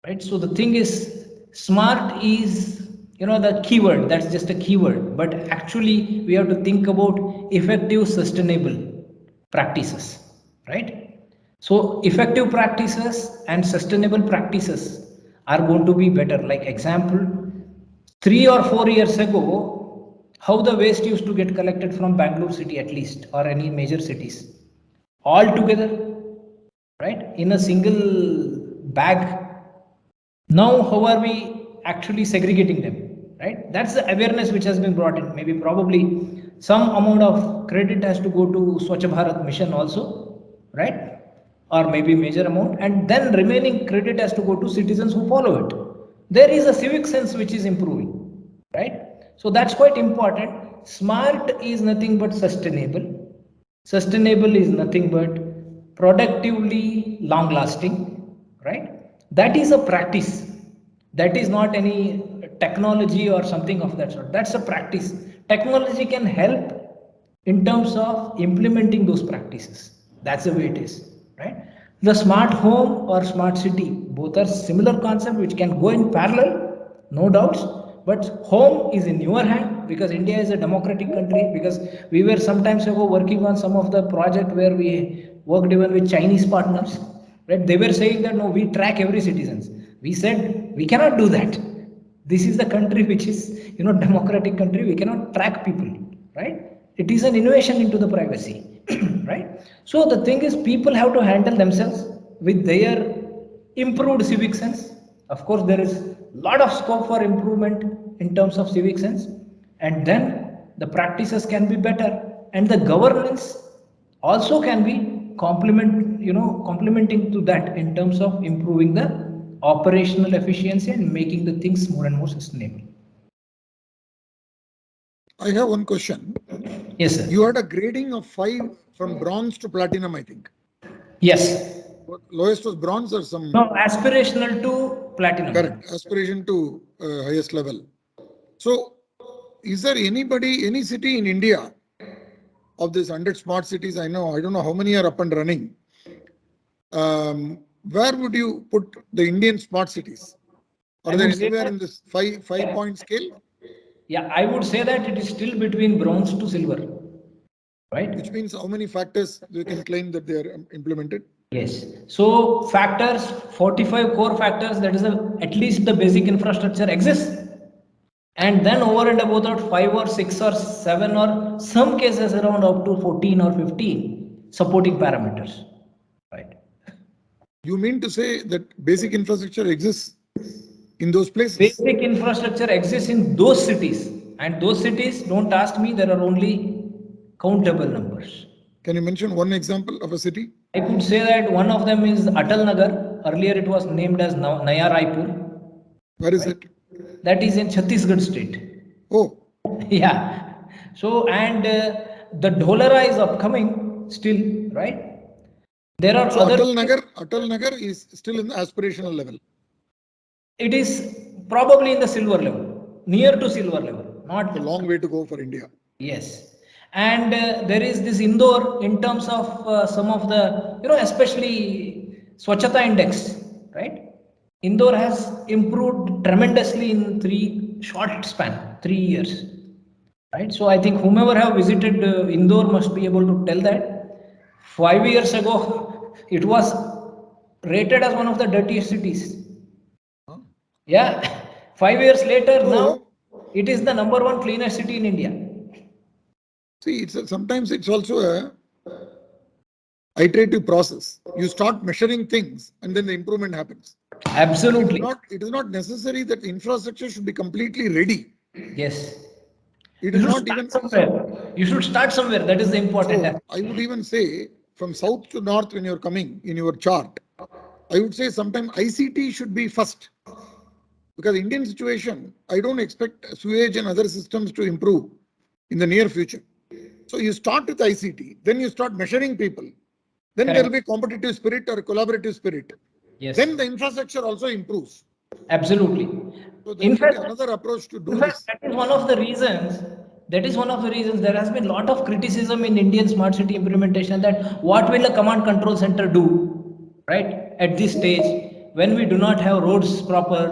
right? So the thing is, smart is, the keyword, that's just a keyword, but actually we have to think about effective, sustainable practices, right? So effective practices and sustainable practices are going to be better. Like example, 3 or 4 years ago, how the waste used to get collected from Bangalore city at least, or any major cities, all together, right, in a single bag. Now how are we actually segregating them, right? That's the awareness which has been brought in. Maybe probably some amount of credit has to go to Swachh Bharat mission also, right? Or maybe major amount, and then remaining credit has to go to citizens who follow it. There is a civic sense which is improving, right? So that's quite important. Smart is nothing but sustainable. Sustainable is nothing but productively long lasting, right? That is a practice. That is not any technology or something of that sort. That's a practice. Technology can help in terms of implementing those practices. That's the way it is, right? The smart home or smart city, both are similar concept which can go in parallel, no doubts. But home is in your hand, because India is a democratic country. Because we were sometimes ago working on some of the project where we worked even with Chinese partners, right? They were saying that no, we track every citizens. We said we cannot do that. This is the country which is, democratic country. We cannot track people, right? It is an innovation into the privacy, right? So the thing is, people have to handle themselves with their improved civic sense. Of course, there is a lot of scope for improvement in terms of civic sense, and then the practices can be better, and the governance also can be complementing to that in terms of improving the operational efficiency and making the things more and more sustainable. I have one question. Yes, sir. You had a grading of 5 from bronze to platinum, I think. Yes. Lowest was bronze or some? No, aspirational to platinum. Correct. Aspiration to highest level. So, is there any city in India of these 100 smart cities? I don't know how many are up and running. Where would you put the Indian smart cities? Are there anywhere in this 5-point scale? Yeah, I would say that it is still between bronze to silver, right? Which means how many factors we can claim that they are implemented? Yes. So factors, 45 core factors, that is at least the basic infrastructure exists. And then over and above that, 5 or 6 or 7 or some cases around up to 14 or 15 supporting parameters, right? You mean to say that basic infrastructure exists in those places? Basic infrastructure exists in those cities, and those cities, don't ask me, there are only countable numbers. Can you mention one example of a city? I could say that one of them is Atal Nagar. Earlier it was named as Naya Raipur. Where is it? That is in Chhattisgarh state. Oh. Yeah. So, and the Dholera is upcoming still, right? There are So other. Atal Nagar is still in the aspirational level. It is probably in the silver level, near to silver level, not A long way to go for India. Yes, and there is this Indore in terms of some of the, especially Swachhata Index, right? Indore has improved tremendously in short span, 3 years, right? So I think whomever have visited Indore must be able to tell that 5 years ago it was rated as one of the dirtiest cities. Huh? Yeah, 5 years later So, now it is the #1 cleanest city in India. see, sometimes it's also a iterative process. You start measuring things and then the improvement happens. Absolutely. It is not necessary that infrastructure should be completely ready. Yes. It You is should not start even somewhere. You should start somewhere. That is the important. so. I would even say from south to north when you're coming in your chart, I would say sometimes ICT should be first because Indian situation, I don't expect sewage and other systems to improve in the near future. So you start with ICT, then you start measuring people, then there will be competitive spirit or collaborative spirit. Yes. Then the infrastructure also improves. Absolutely. So there In should be fact, another approach to do this. that is one of the reasons. That is one of the reasons there has been a lot of criticism in Indian smart city implementation that what will a command control center do, right? At this stage, when we do not have roads proper,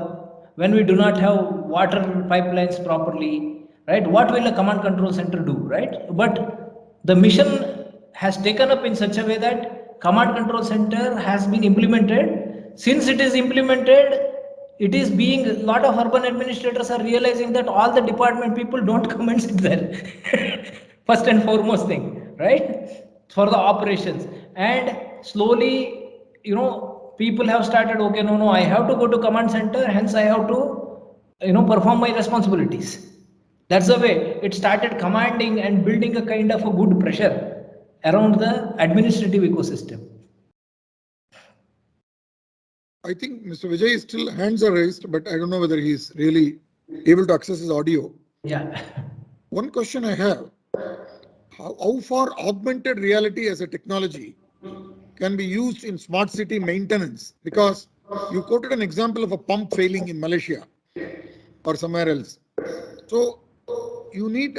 when we do not have water pipelines properly, right? What will a command control center do, right? But the mission has taken up in such a way that command control center has been implemented. Since it is implemented, it is being a lot of urban administrators are realizing that all the department people don't come and sit there. First and foremost thing, right? For the operations. And slowly, people have started, okay, no, I have to go to command center, hence I have to, perform my responsibilities. That's the way it started commanding and building a kind of a good pressure around the administrative ecosystem. I think Mr. Vijay is still hands are raised, but I don't know whether he's really able to access his audio. Yeah. One question I have, how far augmented reality as a technology can be used in smart city maintenance? Because you quoted an example of a pump failing in Malaysia or somewhere else. So you need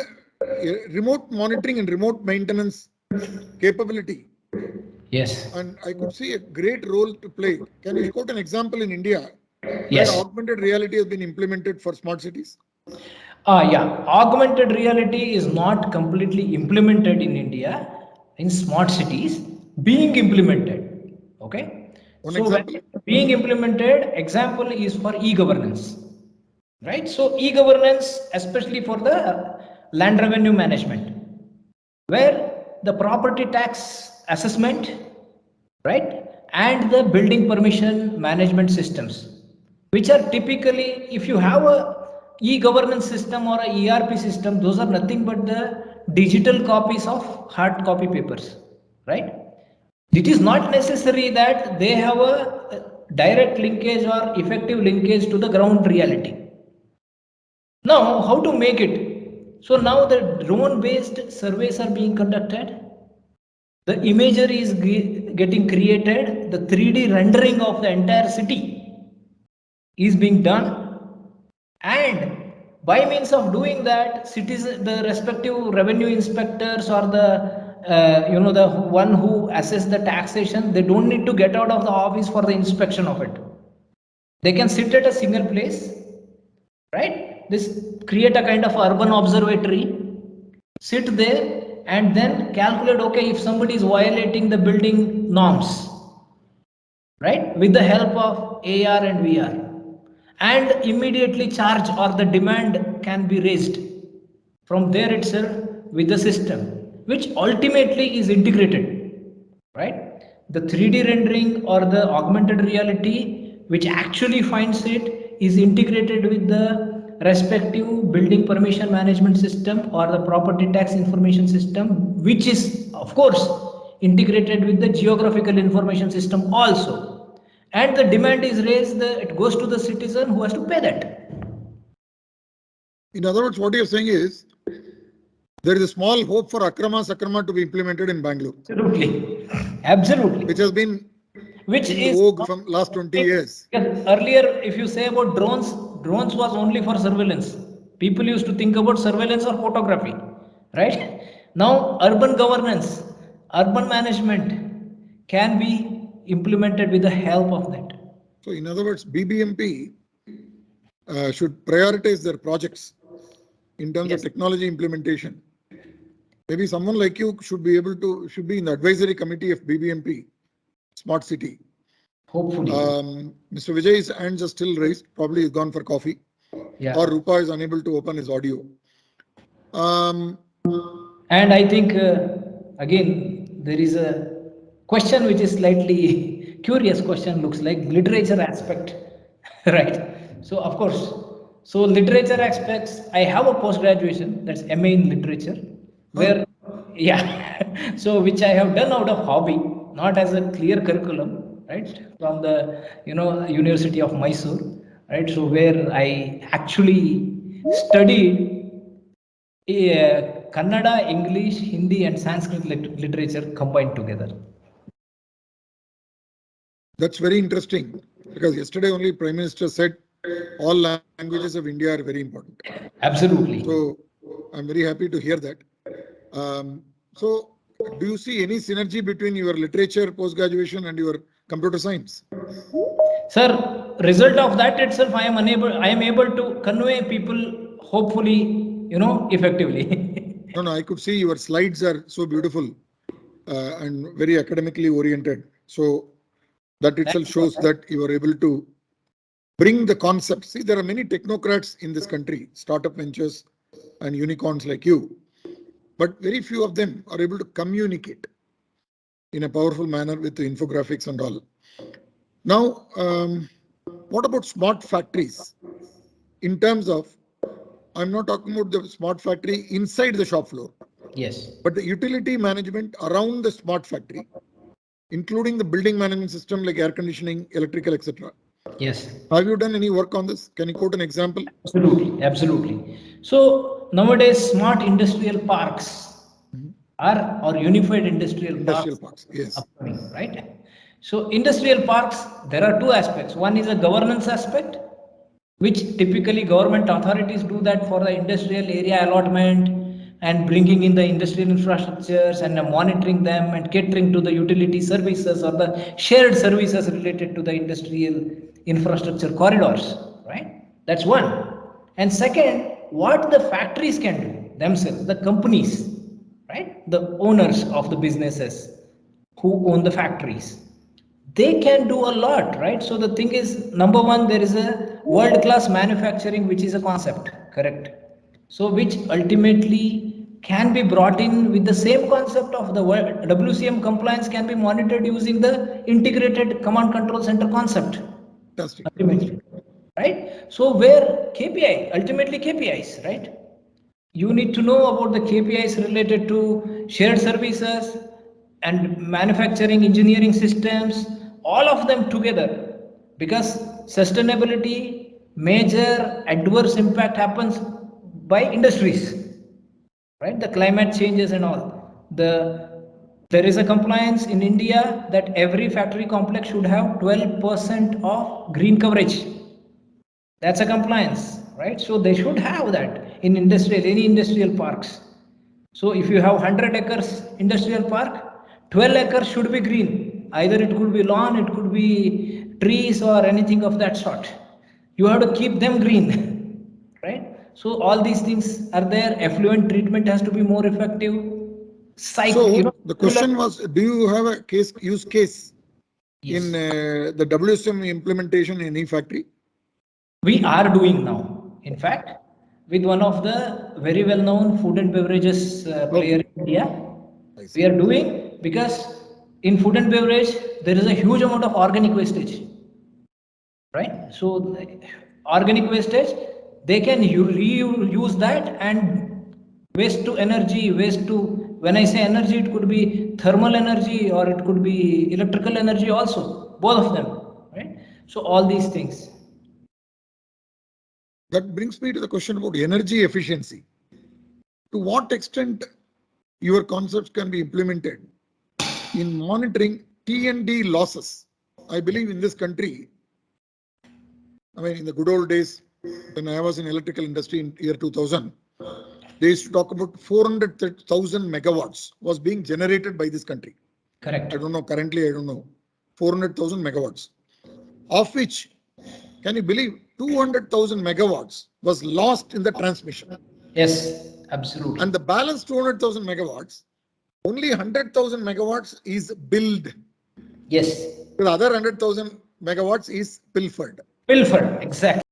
remote monitoring and remote maintenance capability. Yes. And I could see a great role to play. Can you quote an example in India where Yes. augmented reality has been implemented for smart cities? Yeah, augmented reality is not completely implemented in India in smart cities, being implemented. Okay. One So when example? it's being implemented, example is for e-governance, right? So e-governance, especially for the land revenue management, where the property tax assessment, right, and the building permission management systems, which are typically, if you have a e-governance system or a ERP system, those are nothing but the digital copies of hard copy papers, right? It is not necessary that they have a direct linkage or effective linkage to the ground reality. Now, how to make it? So now the drone based surveys are being conducted. The imagery is getting created. The 3D rendering of the entire city is being done. And by means of doing that, cities, the respective revenue inspectors or the one who assess the taxation, they don't need to get out of the office for the inspection of it. They can sit at a single place, right? This create a kind of urban observatory, sit there and then calculate, okay, if somebody is violating the building norms, right, with the help of AR and VR, and immediately charge or the demand can be raised from there itself with the system, which ultimately is integrated, right? The 3D rendering or the augmented reality, which actually finds it, is integrated with the respective building permission management system or the property tax information system, which is, of course, integrated with the geographical information system also. And the demand is raised, it goes to the citizen who has to pay that. In other words, what you're saying is there is a small hope for Sakrama to be implemented in Bangalore. Absolutely. Absolutely. Which has been which in is vogue from last 20 years. Earlier, if you say about drones was only for surveillance. People used to think about surveillance or photography, right? Now, urban governance, urban management can be implemented with the help of that. So, in other words, BBMP should prioritize their projects in terms of technology implementation. Maybe someone like you should be in the advisory committee of BBMP, Smart City. Hopefully. Mr. Vijay's hands are still raised, probably he's gone for coffee. Yeah. Or Rupa is unable to open his audio. And I think, again, there is a question which is slightly curious question, looks like literature aspect, right? So, of course, so literature aspects, I have a post-graduation, that's MA in literature, where, yeah, so which I have done out of hobby, not as a clear curriculum, right, from the, University of Mysore, right, so where I actually studied Kannada, English, Hindi, and Sanskrit literature combined together. That's very interesting because yesterday only Prime Minister said all languages of India are very important. Absolutely. So I'm very happy to hear that. So do you see any synergy between your literature post-graduation and your computer science? Sir, result of that itself, I am able to convey people hopefully, effectively. No, I could see your slides are so beautiful and very academically oriented. So that itself shows that you are able to bring the concepts. See, there are many technocrats in this country, startup ventures and unicorns like you, but very few of them are able to communicate in a powerful manner with the infographics and all. Now, what about smart factories? In terms of, I'm not talking about the smart factory inside the shop floor. Yes. But the utility management around the smart factory, including the building management system like air conditioning, electrical, etc. Yes. Have you done any work on this? Can you quote an example? Absolutely, absolutely. So nowadays, smart industrial parks are or unified industrial parks. Yes. Upcoming, right? So industrial parks, there are two aspects. One is a governance aspect, which typically government authorities do that for the industrial area allotment and bringing in the industrial infrastructures and monitoring them and catering to the utility services or the shared services related to the industrial infrastructure corridors, right? That's one. And second, what the factories can do themselves, the companies, right? The owners of the businesses who own the factories, they can do a lot, right? So the thing is, number one, there is a world class manufacturing, which is a concept, correct? So which ultimately can be brought in with the same concept of the WCM compliance can be monitored using the integrated command control center concept. Fantastic. Ultimately, right? So where KPI, ultimately KPIs, right? You need to know about the KPIs related to shared services and manufacturing engineering systems, all of them together, because sustainability major adverse impact happens by industries, right? The climate changes and all. There is a compliance in India that every factory complex should have 12% of green coverage. That's a compliance, right? So they should have that in any industrial parks. So if you have 100 acres industrial park, 12 acres should be green. Either it could be lawn, it could be trees or anything of that sort. You have to keep them green, right? So all these things are there. Effluent treatment has to be more effective. So the question was, do you have a use case in the WSM implementation in e-factory? We are doing now. In fact, with one of the very well-known food and beverages player in India, we are doing, because in food and beverage there is a huge amount of organic wastage, right? So organic wastage, they can reuse that and waste to energy, waste to, when I say energy, it could be thermal energy or it could be electrical energy also, both of them, right? So all these things. That brings me to the question about energy efficiency. To what extent your concepts can be implemented in monitoring T&D losses? I believe in this country, I mean, in the good old days, when I was in electrical industry in year 2000, they used to talk about 400,000 megawatts was being generated by this country. Correct. I don't know, currently, I don't know, 400,000 megawatts, of which, can you believe, 200,000 megawatts was lost in the transmission. Yes, absolutely. And the balance 200,000 megawatts, only 100,000 megawatts is billed. Yes. The other 100,000 megawatts is pilfered. Pilfered, exactly.